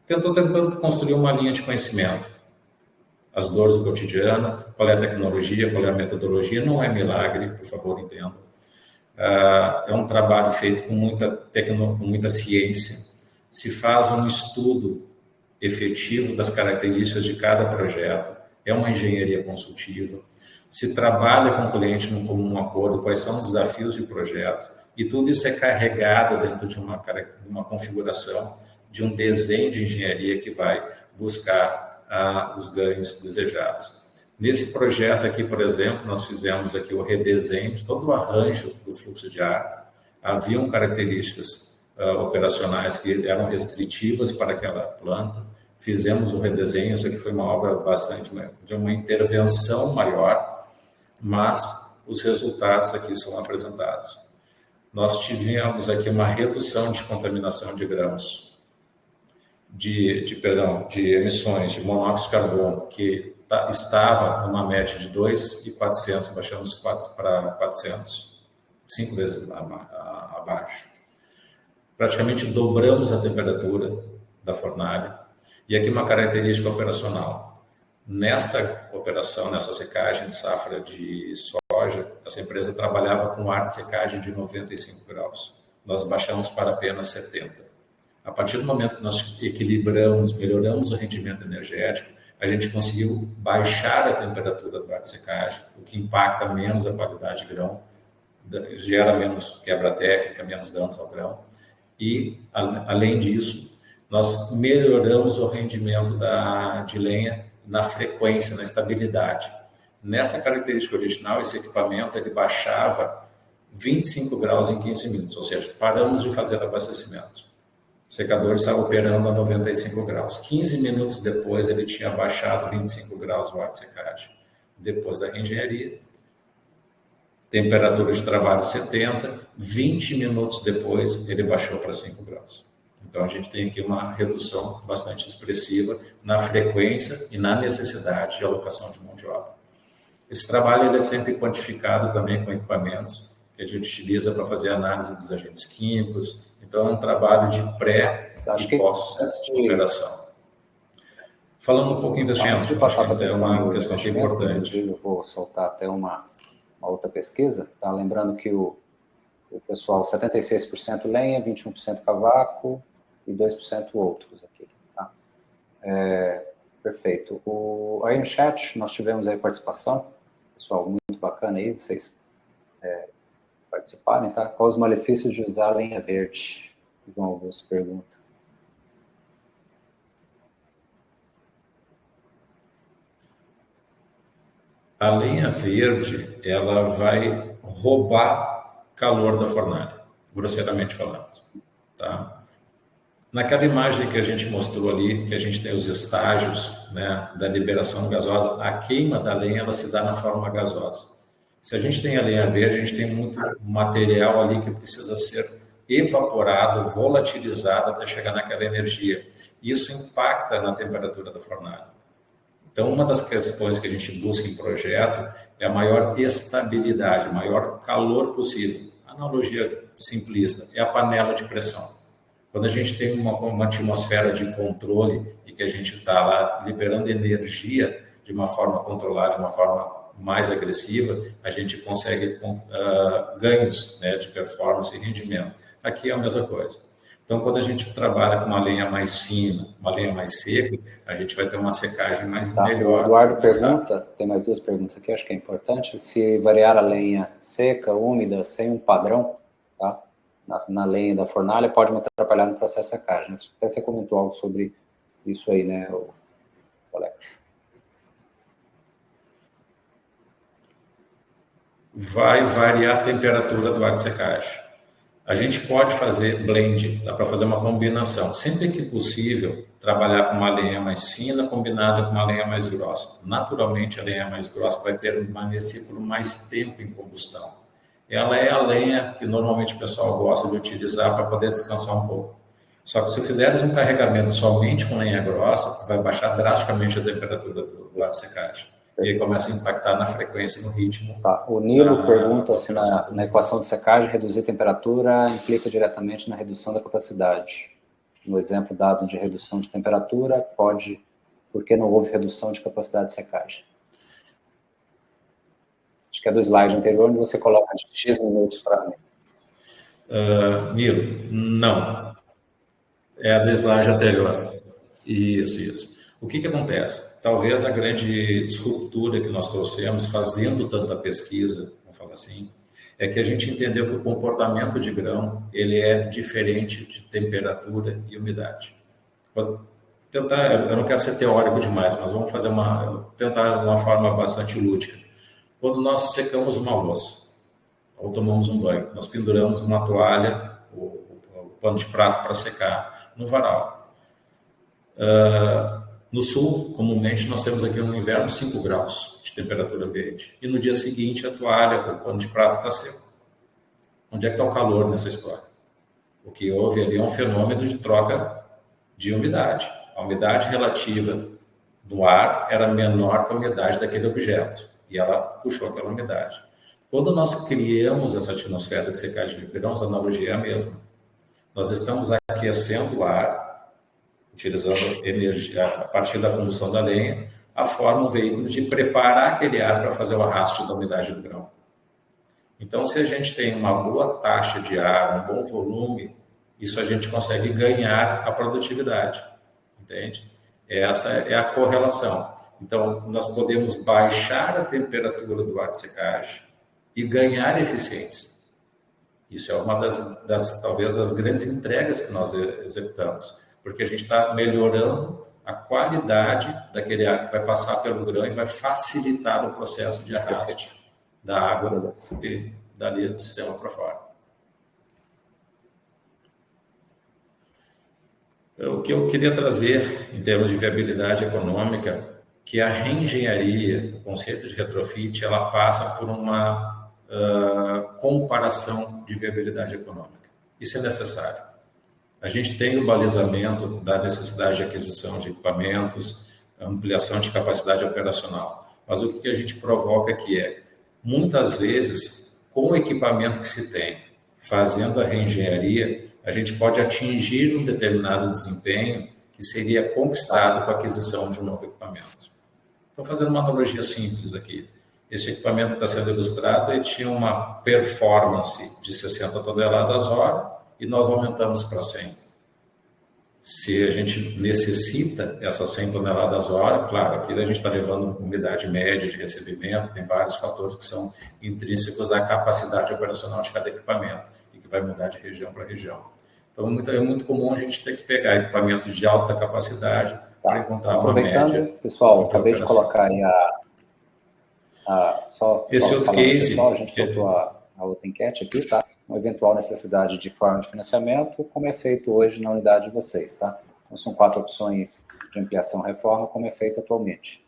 Tentando construir uma linha de conhecimento. As dores do cotidiano, qual é a tecnologia, qual é a metodologia, não é milagre, por favor, entendam. É um trabalho feito com muita ciência. Se faz um estudo efetivo das características de cada projeto, é uma engenharia consultiva. Se trabalha com o cliente num comum acordo, quais são os desafios de projeto, e tudo isso é carregado dentro de uma configuração, de um desenho de engenharia que vai buscar os ganhos desejados. Nesse projeto aqui, por exemplo, nós fizemos aqui o redesenho de todo o arranjo do fluxo de ar. Haviam características operacionais que eram restritivas para aquela planta. Fizemos o redesenho, essa aqui foi uma obra de uma intervenção maior, mas os resultados aqui são apresentados. Nós tivemos aqui uma redução de contaminação de grãos, de emissões de monóxido de carbono, que estava numa média de 2.400, baixamos para 400, 5 vezes abaixo. Praticamente dobramos a temperatura da fornalha. E aqui uma característica operacional. Nesta operação, nessa secagem de safra de soja, essa empresa trabalhava com ar de secagem de 95 graus. Nós baixamos para apenas 70. A partir do momento que nós equilibramos, melhoramos o rendimento energético, a gente conseguiu baixar a temperatura do ar de secagem, o que impacta menos a qualidade de grão, gera menos quebra técnica, menos danos ao grão. E, além disso, nós melhoramos o rendimento de lenha na frequência, na estabilidade. Nessa característica original, esse equipamento ele baixava 25 graus em 15 minutos, ou seja, paramos de fazer abastecimento. O secador estava operando a 95 graus. 15 minutos depois, ele tinha baixado 25 graus o ar de secagem. Depois da reengenharia, temperatura de trabalho 70, 20 minutos depois, ele baixou para 5 graus. Então, a gente tem aqui uma redução bastante expressiva na frequência e na necessidade de alocação de mão de obra. Esse trabalho ele é sempre quantificado também com equipamentos que a gente utiliza para fazer análise dos agentes químicos. Então, é um trabalho de pré e pós-operação. Falando um pouco em investimento, é uma questão que é importante. Eu vou soltar até uma outra pesquisa. Tá? Lembrando que o pessoal, 76% lenha, 21% cavaco e 2% outros aqui. Tá? Perfeito. Aí no chat nós tivemos aí participação. Pessoal, muito bacana aí, vocês participarem, tá? Quais os malefícios de usar lenha verde? João Augusto pergunta. A lenha verde, ela vai roubar calor da fornalha, grosseiramente falando, tá? Naquela imagem que a gente mostrou ali, que a gente tem os estágios, né, da liberação gasosa, a queima da lenha, ela se dá na forma gasosa. Se a gente tem a lenha verde, a gente tem muito material ali que precisa ser evaporado, volatilizado até chegar naquela energia. Isso impacta na temperatura da fornalha. Então, uma das questões que a gente busca em projeto é a maior estabilidade, o maior calor possível. A analogia simplista é a panela de pressão. Quando a gente tem uma atmosfera de controle e que a gente está lá liberando energia de uma forma controlada, de uma forma mais agressiva, a gente consegue ganhos, né, de performance e rendimento. Aqui é a mesma coisa. Então, quando a gente trabalha com uma lenha mais fina, uma lenha mais seca, a gente vai ter uma secagem melhor. O Eduardo pergunta, tem mais duas perguntas aqui, acho que é importante, se variar a lenha seca, úmida, sem um padrão, tá? na lenha da fornalha pode me atrapalhar no processo de secagem. Até você comentou algo sobre isso aí, né, Alex? Vai variar a temperatura do ar de secagem. A gente pode fazer blend, dá para fazer uma combinação. Sempre que possível, trabalhar com uma lenha mais fina combinada com uma lenha mais grossa. Naturalmente, a lenha mais grossa vai permanecer por mais tempo em combustão. Ela é a lenha que normalmente o pessoal gosta de utilizar para poder descansar um pouco. Só que se fizeres um carregamento somente com lenha grossa, vai baixar drasticamente a temperatura do ar de secagem. E aí começa a impactar na frequência e no ritmo. Tá. O Nilo pergunta se na equação de secagem reduzir a temperatura implica diretamente na redução da capacidade. No exemplo dado de redução de temperatura, por que não houve redução de capacidade de secagem? Acho que é do slide anterior, onde você coloca de X minutos para mim. Nilo, não. É a do slide anterior. Isso. O que acontece? Talvez a grande disruptura que nós trouxemos fazendo tanta pesquisa, vamos falar assim, é que a gente entendeu que o comportamento de grão ele é diferente de temperatura e umidade. Vou tentar, eu não quero ser teórico demais, mas vamos fazer tentar uma forma bastante lúdica. Quando nós secamos uma louça ou tomamos um banho, nós penduramos uma toalha, o pano de prato para secar no varal. No sul, comumente, nós temos aqui no inverno 5 graus de temperatura ambiente. E no dia seguinte, a toalha, o pano de prato está seco. Onde é que está o calor nessa história? O que houve ali é um fenômeno de troca de umidade. A umidade relativa do ar era menor que a umidade daquele objeto. E ela puxou aquela umidade. Quando nós criamos essa atmosfera de secagem de grãos, a analogia é a mesma. Nós estamos aquecendo o ar, utilizando energia a partir da combustão da lenha, forma um veículo de preparar aquele ar para fazer o arrasto da umidade do grão. Então, se a gente tem uma boa taxa de ar, um bom volume, isso a gente consegue ganhar a produtividade, entende? Essa é a correlação. Então, nós podemos baixar a temperatura do ar de secagem e ganhar eficiência. Isso é uma talvez das grandes entregas que nós executamos. Porque a gente está melhorando a qualidade daquele ar que vai passar pelo grão e vai facilitar o processo de arraste da água dali do sistema para fora. O que eu queria trazer em termos de viabilidade econômica, que a reengenharia, o conceito de retrofit, ela passa por uma comparação de viabilidade econômica. Isso é necessário. A gente tem o balizamento da necessidade de aquisição de equipamentos, ampliação de capacidade operacional. Mas o que a gente provoca aqui é, muitas vezes, com o equipamento que se tem, fazendo a reengenharia, a gente pode atingir um determinado desempenho que seria conquistado com a aquisição de um novo equipamento. Estou fazendo uma analogia simples aqui. Esse equipamento que está sendo ilustrado, ele tinha uma performance de 60 toneladas hora, e nós aumentamos para 100. Se a gente necessita essas 100 toneladas hora, claro, aqui a gente está levando umidade média de recebimento, tem vários fatores que são intrínsecos à capacidade operacional de cada equipamento e que vai mudar de região para região. Então, é muito comum a gente ter que pegar equipamentos de alta capacidade para encontrar uma média. Pessoal, acabei de colocar aí esse outro case. Pessoal, a gente soltou a outra enquete aqui, tá? Uma eventual necessidade de forma de financiamento, como é feito hoje na unidade de vocês, tá? Então, são 4 opções de ampliação e reforma, como é feito atualmente.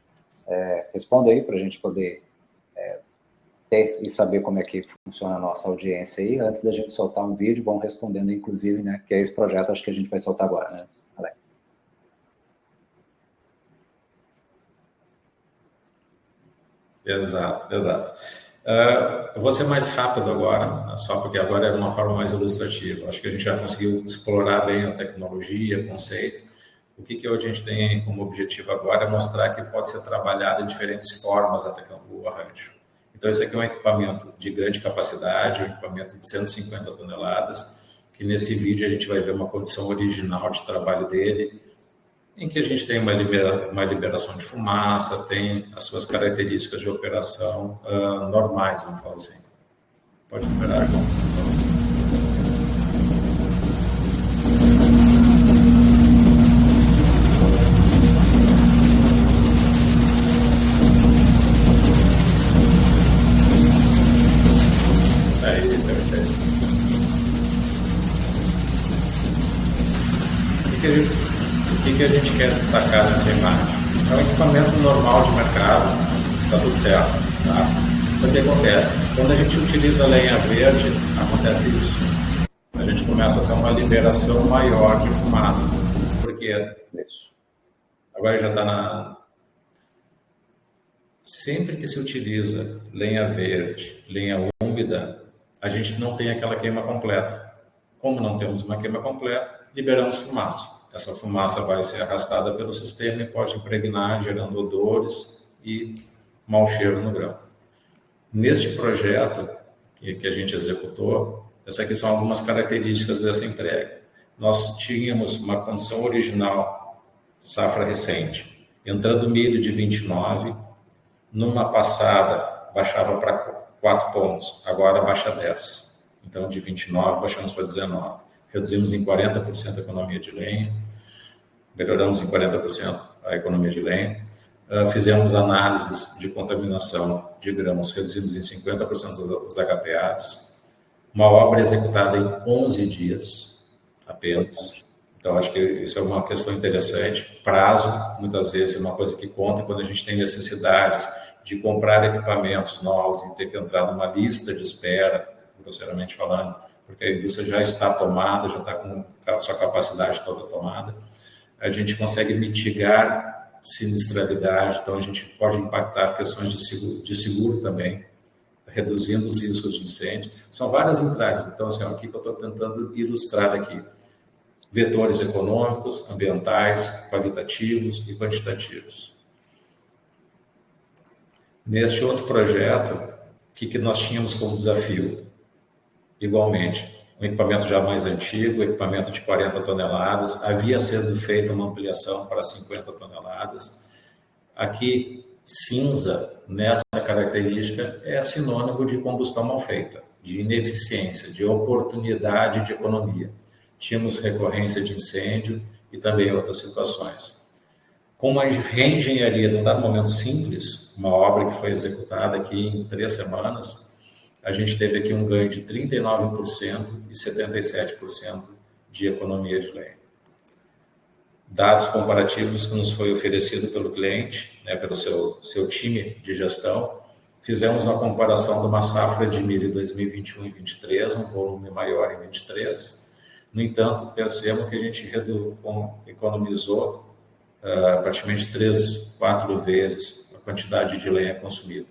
Responda aí para a gente poder ter e saber como é que funciona a nossa audiência aí, antes da gente soltar um vídeo, vão respondendo, inclusive, né, que é esse projeto, acho que a gente vai soltar agora, né, Alex? Exato. Eu vou ser mais rápido agora, só porque agora é de uma forma mais ilustrativa. Acho que a gente já conseguiu explorar bem a tecnologia, o conceito. O que a gente tem como objetivo agora é mostrar que pode ser trabalhado em diferentes formas o arranjo. Então, esse aqui é um equipamento de grande capacidade, um equipamento de 150 toneladas, que nesse vídeo a gente vai ver uma condição original de trabalho dele, em que a gente tem uma liberação de fumaça, tem as suas características de operação normais, vamos falar assim. Pode liberar, João. quer destacar nessa imagem? É um equipamento normal de mercado, está tudo certo, tá? O que acontece? Quando a gente utiliza lenha verde, acontece isso. A gente começa a ter uma liberação maior de fumaça. Porque agora já está na... Sempre que se utiliza lenha verde, lenha úmida, a gente não tem aquela queima completa. Como não temos uma queima completa, liberamos fumaça. Essa fumaça vai ser arrastada pelo sistema e pode impregnar, gerando odores e mau cheiro no grão. Neste projeto que a gente executou, essas aqui são algumas características dessa entrega. Nós tínhamos uma condição original, safra recente, entrando milho de 29, numa passada baixava para 4 pontos, agora baixa 10. Então, de 29 baixamos para 19. Reduzimos em 40% a economia de lenha, melhoramos em 40% a economia de lenha, fizemos análises de contaminação de grãos, reduzimos em 50% os HPAs, uma obra executada em 11 dias apenas. Então, acho que isso é uma questão interessante. Prazo, muitas vezes, é uma coisa que conta quando a gente tem necessidades de comprar equipamentos novos e ter que entrar numa lista de espera, grosseiramente falando, porque a indústria já está tomada, já está com a sua capacidade toda tomada. A gente consegue mitigar sinistralidade, então a gente pode impactar questões de seguro também, reduzindo os riscos de incêndio. São várias entradas, então, assim, aqui que eu estou tentando ilustrar aqui. Vetores econômicos, ambientais, qualitativos e quantitativos. Neste outro projeto, o que nós tínhamos como desafio? Igualmente, um equipamento já mais antigo, equipamento de 40 toneladas, havia sido feita uma ampliação para 50 toneladas. Aqui, cinza, nessa característica, é sinônimo de combustão mal feita, de ineficiência, de oportunidade de economia. Tínhamos recorrência de incêndio e também outras situações. Com uma reengenharia, num dado momento simples, uma obra que foi executada aqui em 3 semanas, a gente teve aqui um ganho de 39% e 77% de economia de lenha. Dados comparativos que nos foi oferecido pelo cliente, né, pelo seu time de gestão, fizemos uma comparação de uma safra de milho em 2021 e 2023, um volume maior em 2023. No entanto, percebam que a gente economizou praticamente 3, 4 vezes a quantidade de lenha consumida.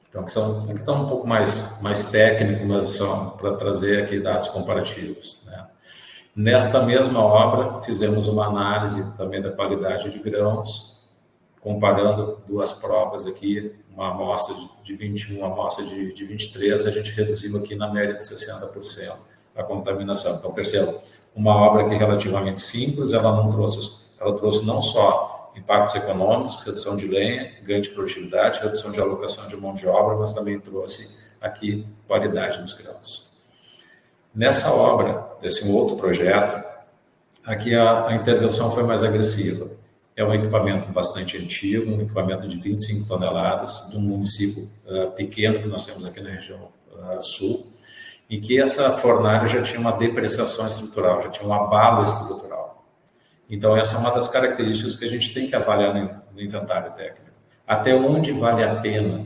Então, aqui está um pouco mais técnico, mas só para trazer aqui dados comparativos, né? Nesta mesma obra, fizemos uma análise também da qualidade de grãos, comparando 2 provas aqui, uma amostra de 21, uma amostra de 23, a gente reduziu aqui na média de 60% a contaminação. Então, percebam, uma obra que é relativamente simples, ela trouxe não só impactos econômicos, redução de lenha, ganho de produtividade, redução de alocação de mão de obra, mas também trouxe aqui qualidade nos grãos. Nessa obra, desse outro projeto, aqui a intervenção foi mais agressiva. É um equipamento bastante antigo, um equipamento de 25 toneladas, de um município pequeno que nós temos aqui na região sul, em que essa fornalha já tinha uma depreciação estrutural, já tinha um abalo estrutural. Então, essa é uma das características que a gente tem que avaliar no inventário técnico. Até onde vale a pena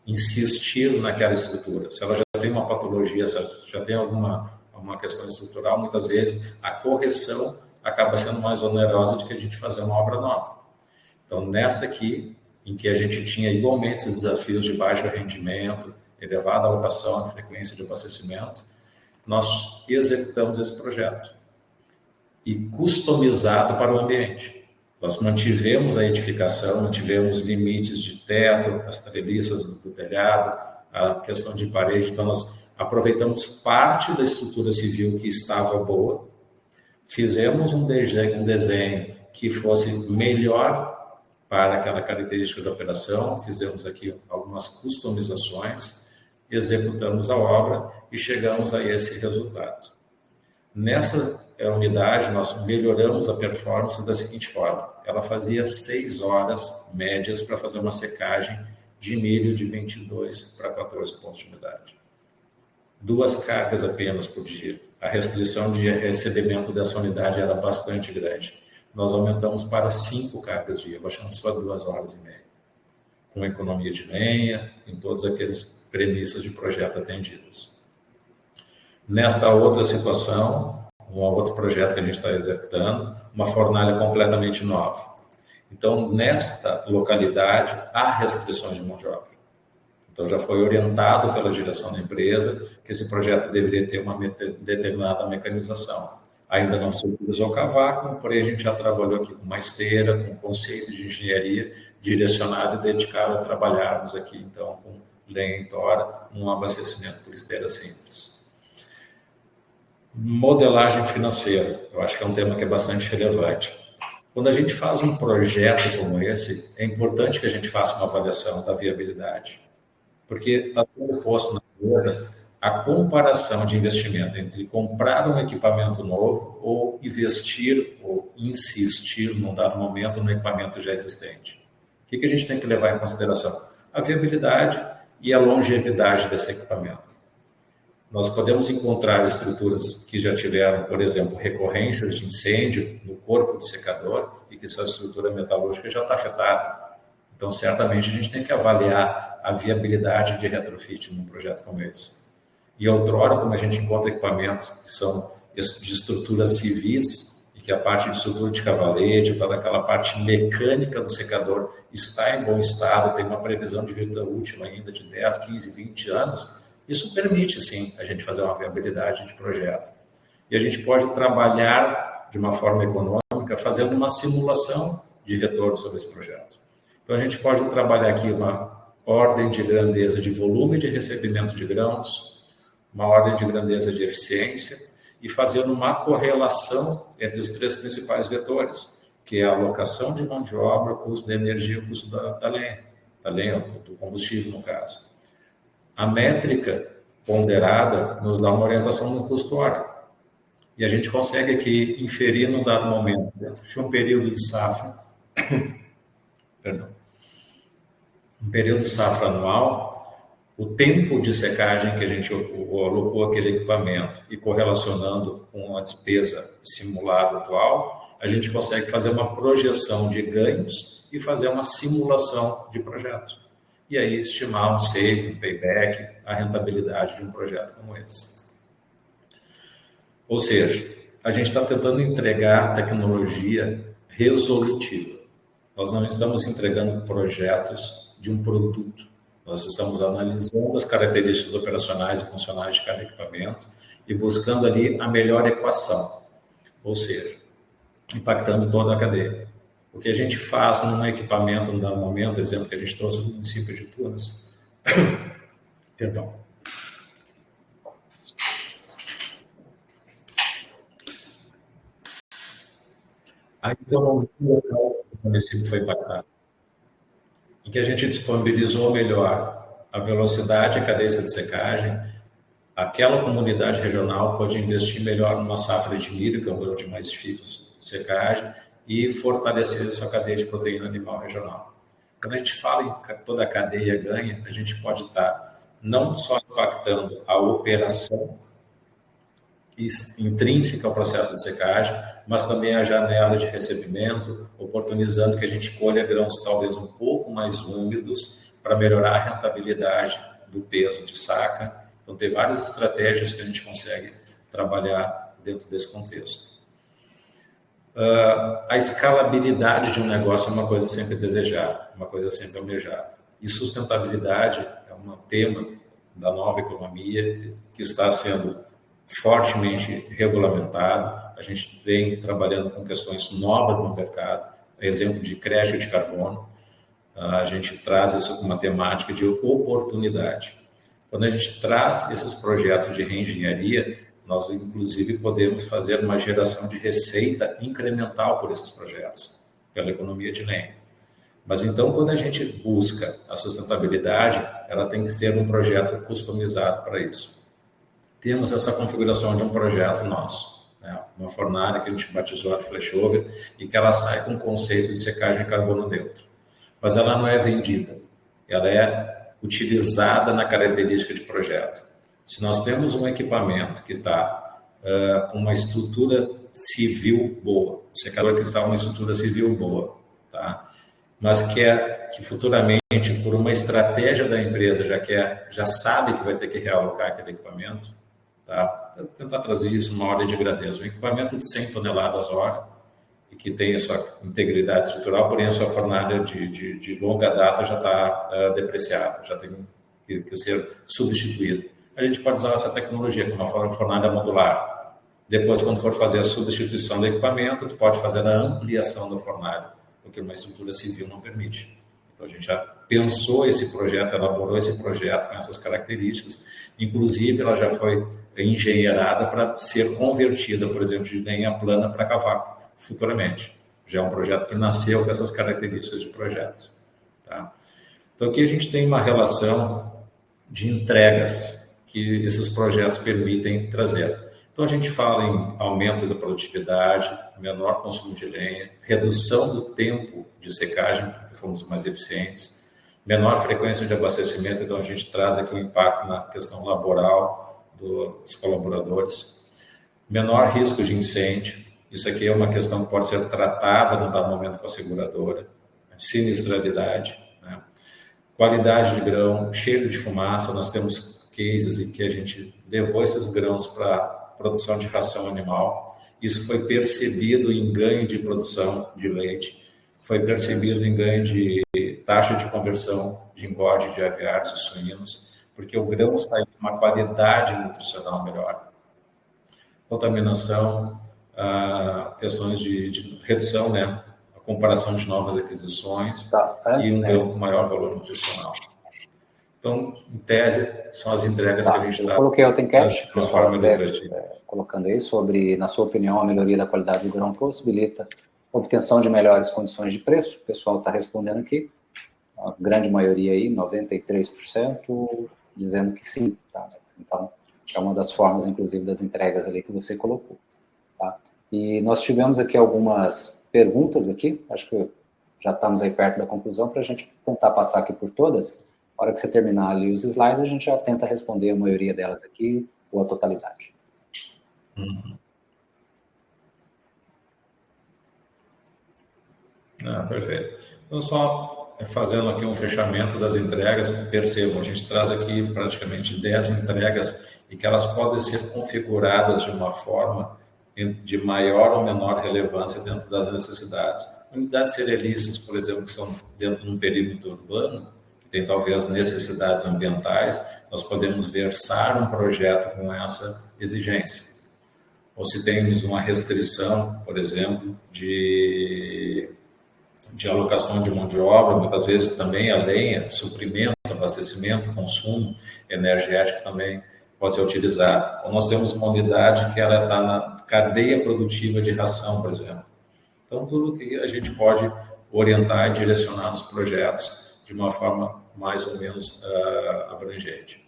insistir naquela estrutura? Se ela já tem uma patologia, se ela já tem alguma questão estrutural, muitas vezes a correção acaba sendo mais onerosa do que a gente fazer uma obra nova. Então, nessa aqui, em que a gente tinha igualmente esses desafios de baixo rendimento, elevada alocação e frequência de abastecimento, nós executamos esse projeto. E customizado para o ambiente. Nós mantivemos a edificação, mantivemos limites de teto, as treliças do telhado, a questão de parede. Então, nós aproveitamos parte da estrutura civil que estava boa, fizemos um desenho que fosse melhor para aquela característica da operação, fizemos aqui algumas customizações, executamos a obra e chegamos a esse resultado. Nessa unidade, nós melhoramos a performance da seguinte forma. Ela fazia 6 horas médias para fazer uma secagem de milho de 22 para 14 pontos de umidade. 2 cargas apenas por dia. A restrição de recebimento dessa unidade era bastante grande. nós aumentamos para 5 cargas dia, baixamos para 2 horas e meia, com economia de lenha, em todas aquelas premissas de projeto atendidas. Nesta outra situação, um outro projeto que a gente está executando, uma fornalha completamente nova. Então, nesta localidade, há restrições de mão de obra. Então, já foi orientado pela direção da empresa que esse projeto deveria ter uma determinada mecanização. Ainda não se utilizou cavaco, porém a gente já trabalhou aqui com uma esteira, com conceito de engenharia direcionado e dedicado a trabalharmos aqui, então, com lenha em tora, um abastecimento por esteira simples. Modelagem financeira, eu acho que é um tema que é bastante relevante. Quando a gente faz um projeto como esse, é importante que a gente faça uma avaliação da viabilidade, porque está sendo posto na mesa a comparação de investimento entre comprar um equipamento novo ou investir ou insistir, num dado momento, no equipamento já existente. O que a gente tem que levar em consideração? A viabilidade e a longevidade desse equipamento. Nós podemos encontrar estruturas que já tiveram, por exemplo, recorrências de incêndio no corpo do secador e que essa estrutura metalúrgica já está afetada. Então, certamente, a gente tem que avaliar a viabilidade de retrofit num projeto como esse. E outrora, quando a gente encontra equipamentos que são de estruturas civis e que a parte de estrutura de cavalete, toda aquela parte mecânica do secador está em bom estado, tem uma previsão de vida útil ainda de 10, 15, 20 anos, isso permite, sim, a gente fazer uma viabilidade de projeto. E a gente pode trabalhar de uma forma econômica fazendo uma simulação de retorno sobre esse projeto. Então, a gente pode trabalhar aqui uma ordem de grandeza de volume de recebimento de grãos, uma ordem de grandeza de eficiência e fazendo uma correlação entre os 3 principais vetores, que é a alocação de mão de obra, o custo da energia e o custo da lenha, do combustível, no caso. A métrica ponderada nos dá uma orientação no custo hora. E a gente consegue aqui inferir num dado momento, dentro de um período de safra, um período de safra anual, o tempo de secagem que a gente alocou aquele equipamento e correlacionando com a despesa simulada atual, a gente consegue fazer uma projeção de ganhos e fazer uma simulação de projeto. E aí estimar um save, um payback, a rentabilidade de um projeto como esse. Ou seja, a gente está tentando entregar tecnologia resolutiva. Nós não estamos entregando projetos de um produto. Nós estamos analisando as características operacionais e funcionais de cada equipamento e buscando ali a melhor equação, ou seja, impactando toda a cadeia. O que a gente faz num equipamento, no dado momento, exemplo que a gente trouxe do município de Tunas, perdão. A economia local do município foi impactada, em que a gente disponibilizou melhor a velocidade e a cadência de secagem. Aquela comunidade regional pode investir melhor numa safra de milho, que é um grão de mais difícil de secagem, e fortalecer a sua cadeia de proteína animal regional. Quando a gente fala em toda a cadeia ganha, a gente pode estar não só impactando a operação intrínseca ao processo de secagem, mas também a janela de recebimento, oportunizando que a gente colha grãos talvez um pouco mais úmidos para melhorar a rentabilidade do peso de saca. Então, tem várias estratégias que a gente consegue trabalhar dentro desse contexto. A escalabilidade de um negócio é uma coisa sempre desejada, uma coisa sempre almejada. E sustentabilidade é um tema da nova economia que está sendo fortemente regulamentado. A gente vem trabalhando com questões novas no mercado, exemplo de crédito de carbono. A gente traz isso como uma temática de oportunidade. Quando a gente traz esses projetos de reengenharia, nós, inclusive, podemos fazer uma geração de receita incremental por esses projetos, pela economia de lenha. Mas, então, quando a gente busca a sustentabilidade, ela tem que ter um projeto customizado para isso. Temos essa configuração de um projeto nosso, né? Uma fornalha que a gente batizou de flashover e que ela sai com o conceito de secagem carbono neutro. Mas ela não é vendida, ela é utilizada na característica de projeto. Se nós temos um equipamento que está com uma estrutura civil boa, um secador que está uma estrutura civil boa, tá? Mas que futuramente, por uma estratégia da empresa, já sabe que vai ter que realocar aquele equipamento, tá? Eu vou tentar trazer isso numa ordem de grandeza. Um equipamento de 100 toneladas hora e que tem a sua integridade estrutural, porém a sua fornalha de longa data já está depreciada, já tem que ser substituída. A gente pode usar essa tecnologia como uma fornalha modular. Depois, quando for fazer a substituição do equipamento, tu pode fazer a ampliação da fornalha, o que uma estrutura civil não permite. Então, a gente já pensou esse projeto, elaborou esse projeto com essas características. Inclusive, ela já foi engenheirada para ser convertida, por exemplo, de lenha plana para cavaco, futuramente. Já é um projeto que nasceu com essas características de projeto. Tá? Então, aqui a gente tem uma relação de entregas que esses projetos permitem trazer. Então, a gente fala em aumento da produtividade, menor consumo de lenha, redução do tempo de secagem, porque fomos mais eficientes, menor frequência de abastecimento, então a gente traz aqui um impacto na questão laboral dos colaboradores, menor risco de incêndio, isso aqui é uma questão que pode ser tratada no dado momento com a seguradora, sinistralidade, né? Qualidade de grão, cheiro de fumaça, nós temos cases em que a gente levou esses grãos para produção de ração animal. Isso foi percebido em ganho de produção de leite, foi percebido em ganho de taxa de conversão de engorde de aviários e suínos, porque o grão sai com uma qualidade nutricional melhor. Contaminação, questões de redução, né? A comparação de novas aquisições e um grão com maior valor nutricional. Então, em tese, são as entregas que a gente está... Eu coloquei outra enquete, colocando aí sobre, na sua opinião, a melhoria da qualidade do grão possibilita a obtenção de melhores condições de preço. O pessoal está respondendo aqui, a grande maioria aí, 93%, dizendo que sim. Tá? Então, é uma das formas, inclusive, das entregas ali que você colocou. Tá? E nós tivemos aqui algumas perguntas aqui, acho que já estamos aí perto da conclusão, para a gente tentar passar aqui por todas. Na hora que você terminar ali os slides, a gente já tenta responder a maioria delas aqui, ou a totalidade. Perfeito. Então, só fazendo aqui um fechamento das entregas, percebam, a gente traz aqui praticamente 10 entregas e que elas podem ser configuradas de uma forma de maior ou menor relevância dentro das necessidades. Unidades cerealistas, por exemplo, que são dentro de um perímetro urbano, tem talvez necessidades ambientais, nós podemos versar um projeto com essa exigência. Ou se temos uma restrição, por exemplo, de alocação de mão de obra, muitas vezes também a lenha, suprimento, abastecimento, consumo energético também pode ser utilizado. Ou nós temos uma unidade que ela está na cadeia produtiva de ração, por exemplo. Então, tudo que a gente pode orientar e direcionar nos projetos de uma forma mais ou menos abrangente.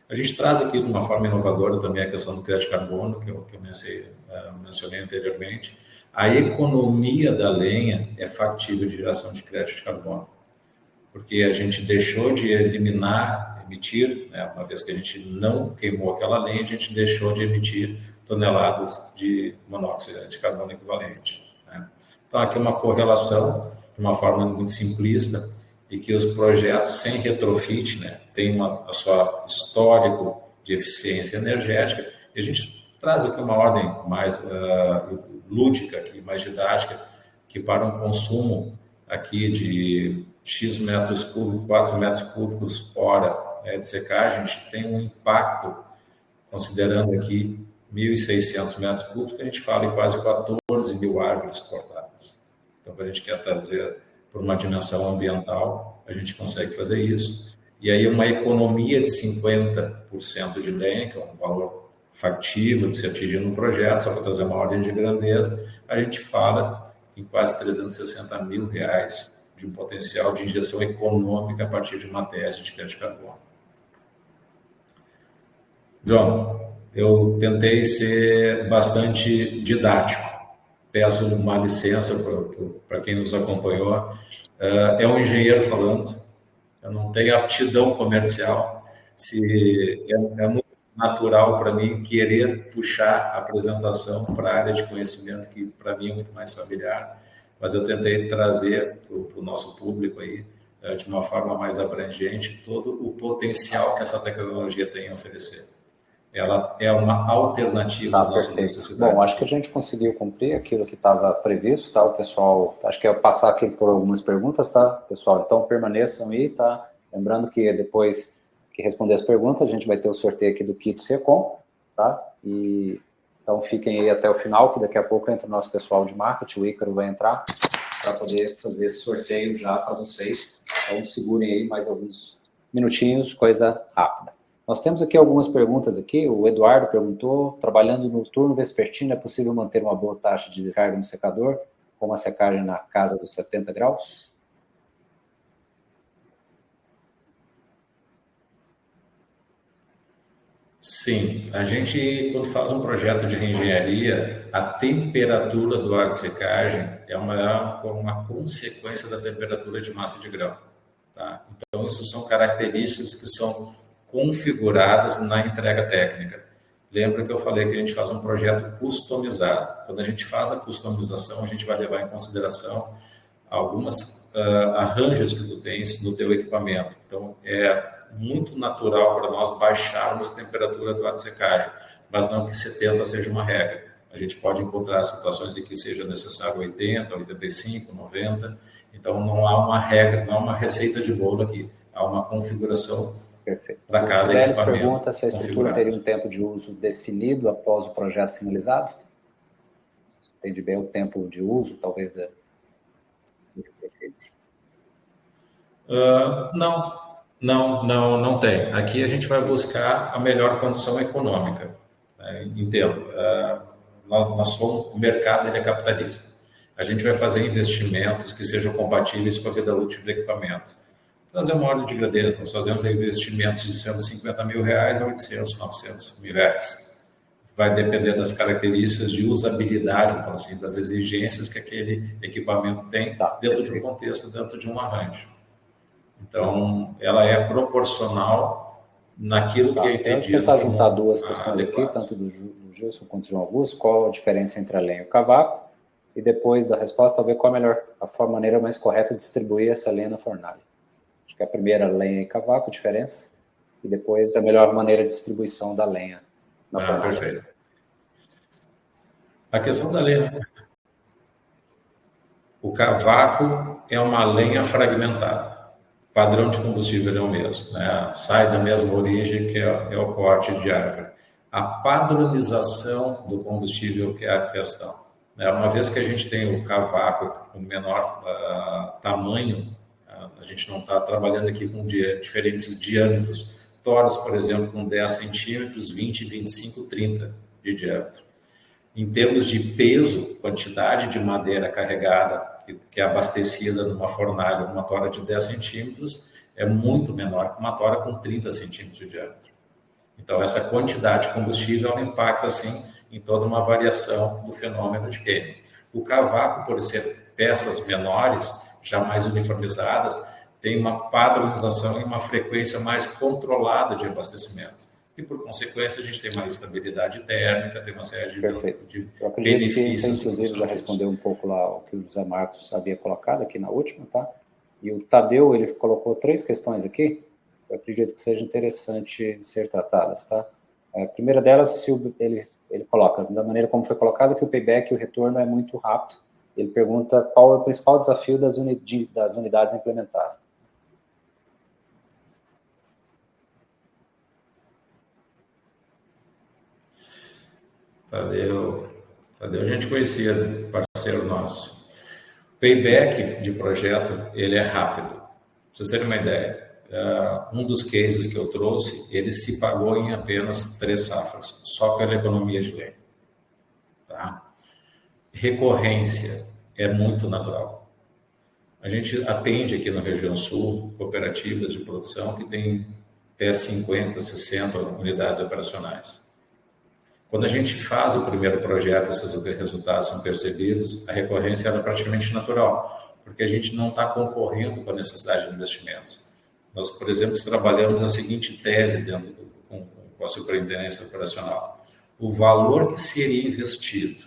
A gente traz aqui de uma forma inovadora também a questão do crédito de carbono, que eu mencionei anteriormente. A economia da lenha é factível de geração de crédito de carbono, porque a gente deixou de emitir, né, uma vez que a gente não queimou aquela lenha, a gente deixou de emitir toneladas de monóxido de carbono equivalente. Né? Então, aqui é uma correlação, de uma forma muito simplista, e que os projetos sem retrofit, né, têm a sua histórico de eficiência energética, e a gente traz aqui uma ordem mais lúdica, aqui, mais didática, que para um consumo aqui de X metros cúbicos, 4 metros cúbicos hora de secagem, a gente tem um impacto, considerando aqui 1.600 metros cúbicos, a gente fala em quase 14 mil árvores cortadas. Então, a gente quer trazer por uma dimensão ambiental, a gente consegue fazer isso. E aí uma economia de 50% de lenha, que é um valor factível de se atingir no projeto, só para trazer uma ordem de grandeza, a gente fala em quase R$360 mil de um potencial de injeção econômica a partir de uma tese de crédito de carbono. João, eu tentei ser bastante didático. Peço uma licença para quem nos acompanhou. É um engenheiro falando, eu não tenho aptidão comercial. É muito natural para mim querer puxar a apresentação para a área de conhecimento, que para mim é muito mais familiar, mas eu tentei trazer para o nosso público aí, de uma forma mais abrangente, todo o potencial que essa tecnologia tem a oferecer. Ela é uma alternativa às nossas necessidades. Bom, acho que a gente conseguiu cumprir aquilo que estava previsto, tá? O pessoal, acho que eu passar aqui por algumas perguntas, tá, pessoal? Então, permaneçam aí, tá? Lembrando que depois que responder as perguntas, a gente vai ter o sorteio aqui do kit Secom, tá? E então fiquem aí até o final, que daqui a pouco entra o nosso pessoal de marketing, o Ícaro vai entrar para poder fazer esse sorteio já para vocês. Então, segurem aí mais alguns minutinhos, coisa rápida. Nós temos aqui algumas perguntas aqui. O Eduardo perguntou, trabalhando no turno vespertino, é possível manter uma boa taxa de descarga no secador, com uma secagem na casa dos 70 graus? Sim, a gente, quando faz um projeto de reengenharia, a temperatura do ar de secagem é uma consequência da temperatura de massa de grão. Tá? Então, isso são características que são configuradas na entrega técnica. Lembra que eu falei que a gente faz um projeto customizado. Quando a gente faz a customização, a gente vai levar em consideração algumas arranjos que tu tens no teu equipamento. Então, é muito natural para nós baixarmos a temperatura do ar de secagem, mas não que 70 seja uma regra. A gente pode encontrar situações em que seja necessário 80, 85, 90. Então, não há uma regra, não há uma receita de bolo aqui. Há uma configuração para cada equipamento. Pergunta se a estrutura teria um tempo de uso definido após o projeto finalizado? Você entende bem o tempo de uso, talvez, Não tem. Aqui a gente vai buscar a melhor condição econômica. Entendo. O mercado ele é capitalista. A gente vai fazer investimentos que sejam compatíveis com a vida útil do equipamento. Trazer uma ordem de grandeza, nós fazemos investimentos de 150 mil reais a 800, 900 mil reais. Vai depender das características de usabilidade, vamos falar assim, das exigências que aquele equipamento tem dentro de um contexto, dentro de um arranjo. Então, ela é proporcional naquilo que é entendido. Eu vou tentar juntar duas questões aqui, tanto do Gilson quanto do João Augusto. Qual a diferença entre a lenha e o cavaco? E depois da resposta, ver qual a maneira mais correta de distribuir essa lenha na fornalha. Acho que a primeira, lenha e cavaco, diferença, e depois a melhor maneira de distribuição da lenha na fornalha. Perfeito. A questão da lenha. O cavaco é uma lenha fragmentada. O padrão de combustível é o mesmo, né? Sai da mesma origem, que é o corte de árvore. A padronização do combustível que é a questão. Uma vez que a gente tem o cavaco com menor tamanho, a gente não está trabalhando aqui com diferentes diâmetros. Toras, por exemplo, com 10 centímetros, 20, 25, 30 de diâmetro. Em termos de peso, quantidade de madeira carregada, que é abastecida numa fornalha, uma tora de 10 centímetros, é muito menor que uma tora com 30 centímetros de diâmetro. Então, essa quantidade de combustível ela impacta, assim, em toda uma variação do fenômeno de queima. O cavaco, por ser peças menores, já mais uniformizadas, tem uma padronização e uma frequência mais controlada de abastecimento. E, por consequência, a gente tem mais estabilidade térmica, tem uma série de benefícios. Eu acredito que você, inclusive, já respondeu um pouco lá o que o José Marcos havia colocado aqui na última, tá? E o Tadeu, ele colocou 3 questões aqui, eu acredito que seja interessante ser tratadas, tá? A primeira delas, ele coloca, da maneira como foi colocado, que o payback e o retorno é muito rápido. Ele pergunta qual é o principal desafio das unidades implementadas. Tadeu, a gente conhecia, parceiro nosso. Payback de projeto, ele é rápido. Pra vocês terem uma ideia, um dos cases que eu trouxe, ele se pagou em apenas 3 safras, só pela economia de lenha. Tá? Recorrência é muito natural. A gente atende aqui na região sul cooperativas de produção que tem até 50, 60 unidades operacionais. Quando a gente faz o primeiro projeto, esses resultados são percebidos, a recorrência é praticamente natural, porque a gente não está concorrendo com a necessidade de investimentos. Nós, por exemplo, trabalhamos a seguinte tese dentro com com a superintendência operacional. O valor que seria investido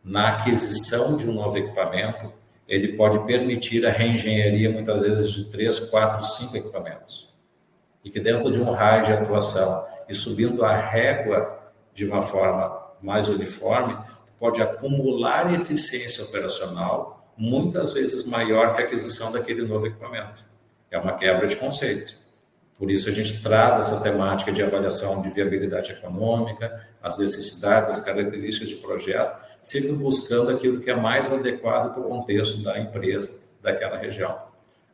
na aquisição de um novo equipamento, ele pode permitir a reengenharia, muitas vezes, de 3, 4, 5 equipamentos. E que dentro de um raio de atuação e subindo a régua de uma forma mais uniforme, pode acumular eficiência operacional muitas vezes maior que a aquisição daquele novo equipamento. É uma quebra de conceito. Por isso a gente traz essa temática de avaliação de viabilidade econômica, as necessidades, as características de projeto, sempre buscando aquilo que é mais adequado para o contexto da empresa, daquela região.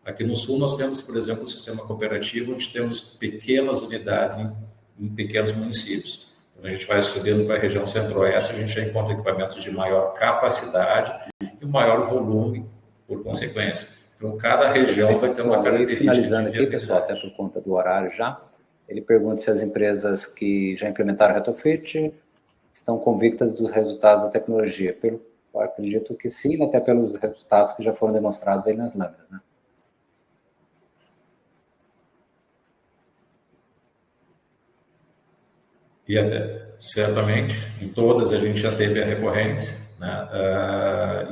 Aqui no Sul nós temos, por exemplo, um sistema cooperativo onde temos pequenas unidades em pequenos municípios. Quando a gente vai subindo para a região centro-oeste, a gente já encontra equipamentos de maior capacidade e maior volume, por consequência. Então, cada região vai ter uma característica. Finalizando aqui, pessoal, até por conta do horário já, ele pergunta se as empresas que já implementaram retrofit estão convictas dos resultados da tecnologia. Eu acredito que sim, até pelos resultados que já foram demonstrados aí nas lâminas, né? E até, certamente, em todas a gente já teve a recorrência, né?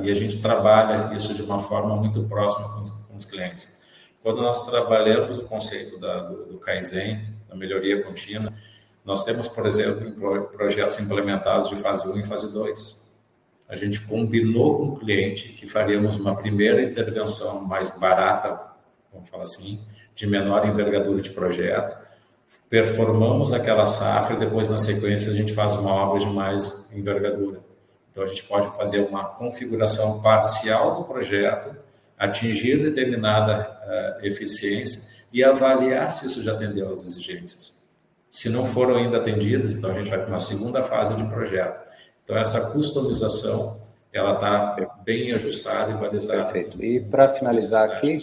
E a gente trabalha isso de uma forma muito próxima com os clientes. Quando nós trabalhamos o conceito do Kaizen, da melhoria contínua, nós temos, por exemplo, projetos implementados de fase 1 e fase 2. A gente combinou com o cliente que faríamos uma primeira intervenção mais barata, vamos falar assim, de menor envergadura de projeto, performamos aquela safra e depois, na sequência, a gente faz uma obra de mais envergadura. Então, a gente pode fazer uma configuração parcial do projeto, atingir determinada eficiência e avaliar se isso já atendeu às exigências. Se não foram ainda atendidas, então a gente vai para uma segunda fase de projeto. Então, essa customização, ela está bem ajustada e balizada. Perfeito. E para finalizar aqui,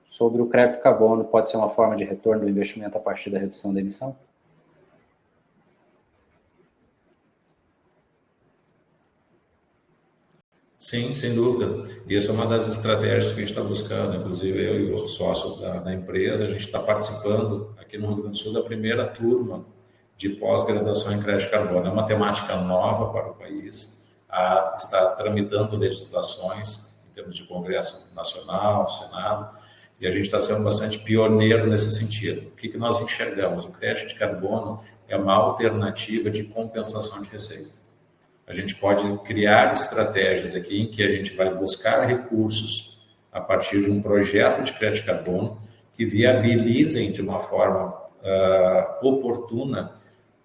sobre o crédito carbono, pode ser uma forma de retorno do investimento a partir da redução da emissão? Sim, sem dúvida. E essa é uma das estratégias que a gente está buscando, inclusive eu e o sócio da empresa, a gente está participando aqui no Rio Grande do Sul da primeira turma de pós-graduação em crédito carbono. É uma temática nova para o país, está tramitando legislações em termos de Congresso Nacional, Senado, e a gente está sendo bastante pioneiro nesse sentido. O que nós enxergamos? O crédito de carbono é uma alternativa de compensação de receita. A gente pode criar estratégias aqui em que a gente vai buscar recursos a partir de um projeto de crédito de carbono que viabilizem de uma forma oportuna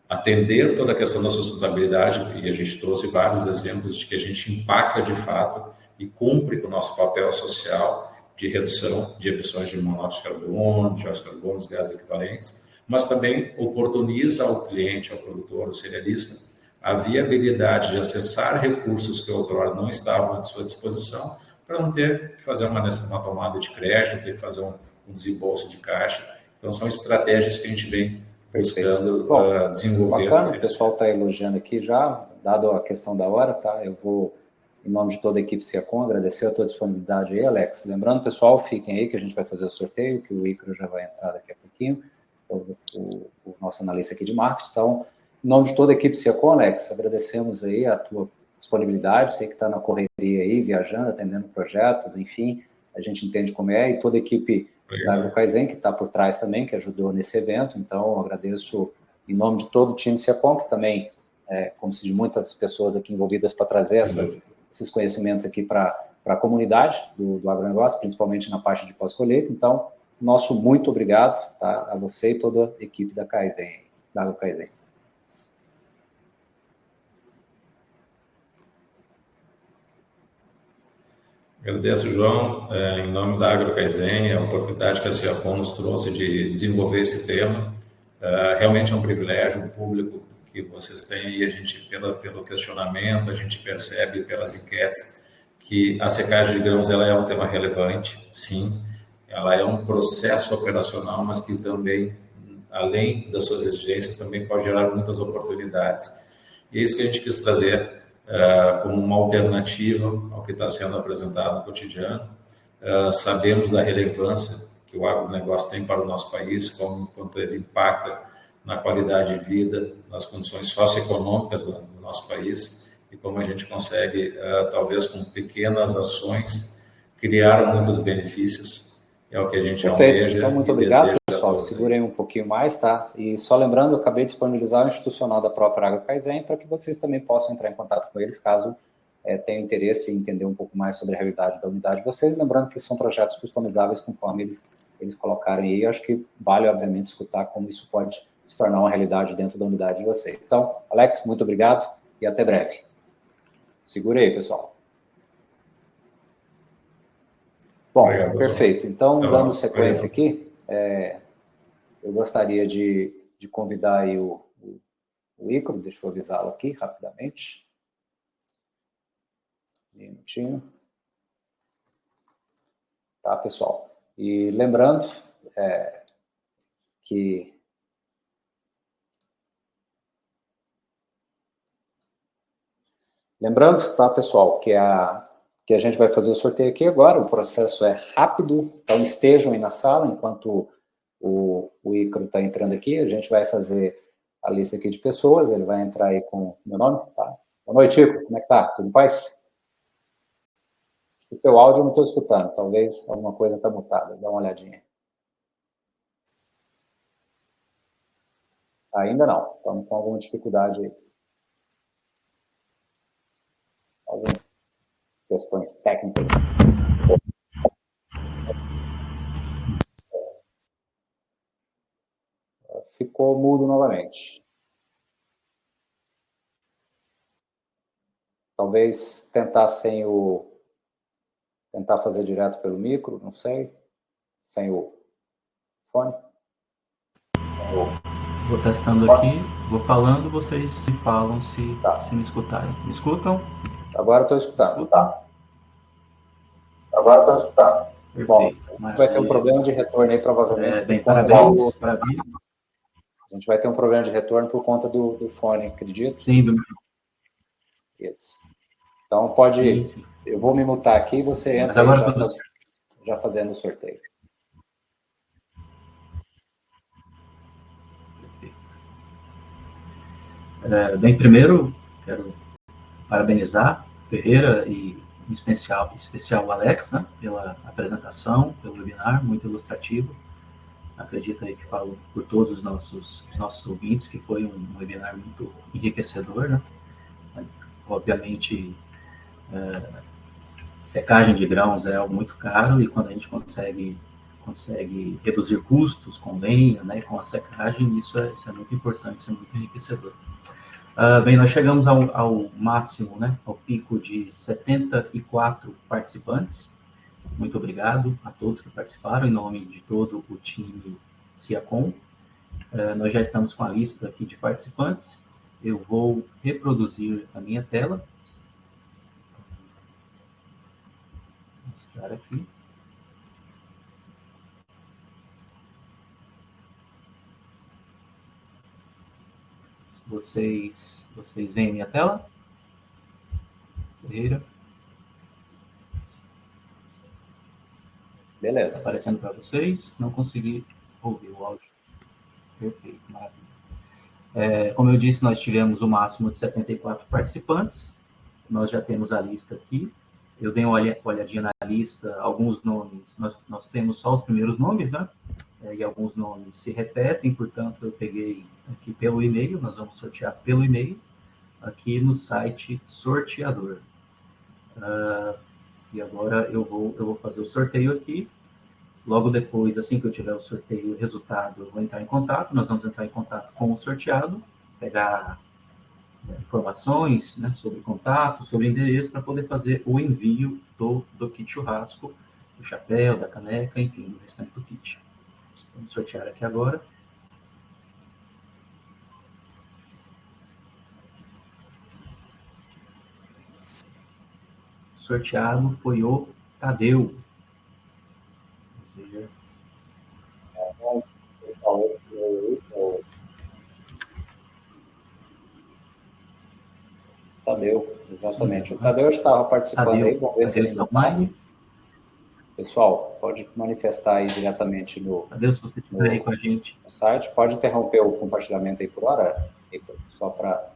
atender toda a questão da sustentabilidade, e a gente trouxe vários exemplos de que a gente impacta de fato e cumpre com o nosso papel social de redução de emissões de monóxido de carbono, de dióxido de carbono, os gases equivalentes, mas também oportuniza ao cliente, ao produtor, ao cerealista, a viabilidade de acessar recursos que outrora não estavam à sua disposição, para não ter que fazer uma tomada de crédito, ter que fazer um desembolso de caixa. Então, são estratégias que a gente vem buscando desenvolver. Bacana, o pessoal está elogiando aqui já, dado a questão da hora, tá? Eu vou, em nome de toda a equipe Siacom, agradecer a tua disponibilidade aí, Alex. Lembrando, pessoal, fiquem aí que a gente vai fazer o sorteio, que o Icaro já vai entrar daqui a pouquinho, o nosso analista aqui de marketing. Então, em nome de toda a equipe Siacom, Alex, agradecemos aí a tua disponibilidade, sei que está na correria aí, viajando, atendendo projetos, enfim, a gente entende como é, e toda a equipe da AgroKaizen, que está por trás também, que ajudou nesse evento. Então, agradeço em nome de todo o time Siacom, que também, como se de muitas pessoas aqui envolvidas para trazer esses conhecimentos aqui para a comunidade do agronegócio, principalmente na parte de pós-colheita. Então, nosso muito obrigado, tá, a você e toda a equipe da AgroKaizen. Agradeço, João, em nome da AgroKaizen, a oportunidade que a Siacom nos trouxe de desenvolver esse tema. Realmente é um privilégio, um público que vocês têm, e a gente, pelo questionamento, a gente percebe pelas enquetes que a secagem de grãos ela é um tema relevante, sim, ela é um processo operacional, mas que também, além das suas exigências, também pode gerar muitas oportunidades. E é isso que a gente quis trazer como uma alternativa ao que está sendo apresentado no cotidiano. Sabemos da relevância que o agronegócio tem para o nosso país, quanto ele impacta na qualidade de vida, nas condições socioeconômicas do nosso país e como a gente consegue, talvez com pequenas ações, criar muitos benefícios. É o que a gente Perfeito. almeja. Então, muito obrigado, pessoal. Segurem um pouquinho mais, tá? E só lembrando, eu acabei de disponibilizar o institucional da própria Água Kaizen para que vocês também possam entrar em contato com eles, caso tenham interesse em entender um pouco mais sobre a realidade da unidade de vocês. Lembrando que são projetos customizáveis conforme eles colocarem aí. Eu acho que vale, obviamente, escutar como isso pode se tornar uma realidade dentro da unidade de vocês. Então, Alex, muito obrigado e até breve. Segura aí, pessoal. Bom, obrigado, perfeito. Então, dando sequência aqui, eu gostaria de convidar aí o Ícaro, deixa eu avisá-lo aqui rapidamente. Um minutinho. Tá, pessoal? E lembrando que tá, pessoal, que a gente vai fazer o sorteio aqui agora, o processo é rápido, então estejam aí na sala enquanto o Ícaro está entrando aqui, a gente vai fazer a lista aqui de pessoas, ele vai entrar aí com o meu nome, tá? Boa noite, Ícaro, como é que tá? Tudo em paz? O teu áudio eu não estou escutando, talvez alguma coisa está mutada, dá uma olhadinha. Ainda não, estamos com alguma dificuldade aí. Algumas questões técnicas. Ficou mudo novamente. Talvez tentar tentar fazer direto pelo micro, não sei, sem o fone. Vou testando aqui, vou falando, vocês se falam se me escutarem. Me escutam? Agora estou escutando. Tá. Agora estou escutando. Perfeito. Bom, a gente vai ter um problema de retorno aí, provavelmente. Bem, parabéns. A gente vai ter um problema de retorno por conta do fone, acredito? Sim, do Isso. Então, pode ir. Eu vou me mutar aqui e você entra aí já fazendo o sorteio. Bem, primeiro, quero parabenizar o Ferreira e, em especial o Alex, né, pela apresentação, pelo webinar, muito ilustrativo. Acredito aí que falo por todos os nossos ouvintes, que foi um webinar muito enriquecedor, né? Obviamente, secagem de grãos é algo muito caro e quando a gente consegue reduzir custos com lenha, né, com a secagem, isso é muito importante, isso é muito enriquecedor. Bem, nós chegamos ao máximo, né, ao pico de 74 participantes. Muito obrigado a todos que participaram, em nome de todo o time Ciacom. Nós já estamos com a lista aqui de participantes. Eu vou reproduzir a minha tela. Vou mostrar aqui. Vocês veem a minha tela? Ferreira? Beleza. Está aparecendo para vocês. Não consegui ouvir o áudio. Perfeito, maravilha. Como eu disse, nós tivemos o máximo de 74 participantes. Nós já temos a lista aqui. Eu dei uma olhadinha na lista, alguns nomes, nós temos só os primeiros nomes, né? E alguns nomes se repetem, portanto, eu peguei aqui pelo e-mail, nós vamos sortear pelo e-mail, aqui no site sorteador. E agora eu vou fazer o sorteio aqui. Logo depois, assim que eu tiver o sorteio e o resultado, eu vou entrar em contato, nós vamos entrar em contato com o sorteado, pegar informações, né, sobre contato, sobre endereço, para poder fazer o envio do kit churrasco, do chapéu, da caneca, enfim, do restante do kit. Vamos sortear aqui agora. Sorteado foi o Tadeu. Tadeu, exatamente. O Tadeu estava participando aí, vamos ver se ele está online. Pessoal, pode manifestar aí diretamente no... Tadeu, se você estiver aí com a gente. No site, pode interromper o compartilhamento aí por hora, só para...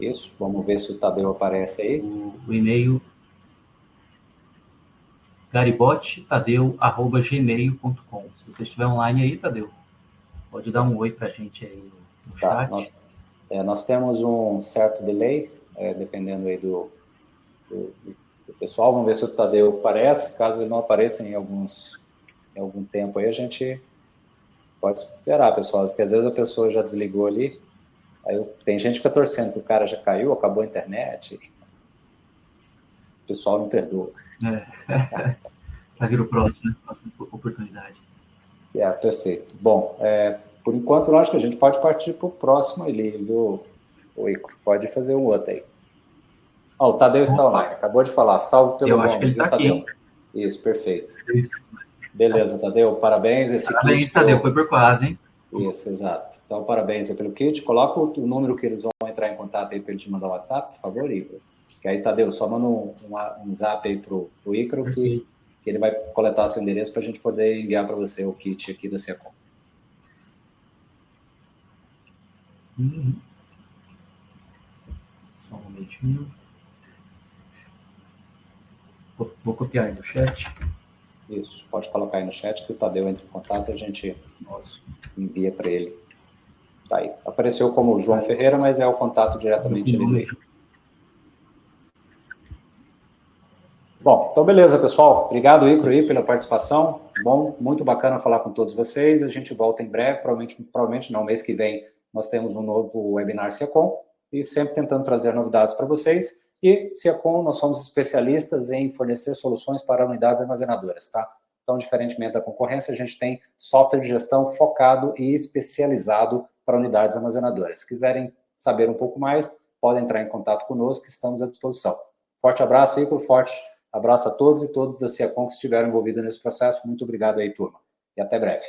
Isso, vamos ver se o Tadeu aparece aí. O e-mail garibotetadeu@gmail.com. Se você estiver online aí, Tadeu, pode dar um oi para a gente aí no chat. Nós temos um certo delay, dependendo aí do pessoal. Vamos ver se o Tadeu aparece. Caso ele não apareça em algum tempo aí, a gente pode esperar, pessoal, porque às vezes a pessoa já desligou ali. Aí tem gente que fica torcendo que o cara já caiu, acabou a internet. O pessoal não perdoa. Vai vir o próximo, né? Próxima oportunidade. Perfeito. Bom, por enquanto, lógico que a gente pode partir para o próximo ali, viu, Icro? Pode fazer um outro aí. O Tadeu está online, acabou de falar. Salve pelo nome, viu, Tadeu? Isso, perfeito. Beleza, Tadeu, parabéns. Parabéns, Tadeu, foi por quase, hein? Isso, exato. Então, parabéns aí pelo kit. Coloca o número que eles vão entrar em contato aí para ele te mandar o WhatsApp, por favor, Icro. Que aí, Tadeu, só manda um zap aí pro Icro que ele vai coletar seu endereço para a gente poder enviar para você o kit aqui da Secom. Só um momentinho. Vou copiar aí no chat. Isso, pode colocar aí no chat que o Tadeu entra em contato e a gente envia para ele. Tá aí. Apareceu como João Ferreira, mas é o contato diretamente dele. Bom, então beleza, pessoal. Obrigado, Icro, aí, pela participação. Bom, muito bacana falar com todos vocês. A gente volta em breve, provavelmente não, mês que vem nós temos um novo webinar Secom e sempre tentando trazer novidades para vocês. E Secom, nós somos especialistas em fornecer soluções para unidades armazenadoras, tá? Então, diferentemente da concorrência, a gente tem software de gestão focado e especializado para unidades armazenadoras. Se quiserem saber um pouco mais, podem entrar em contato conosco, que estamos à disposição. Forte abraço, Icro, forte abraço a todos e todas da Secom que estiveram envolvidos nesse processo. Muito obrigado aí, turma. E até breve.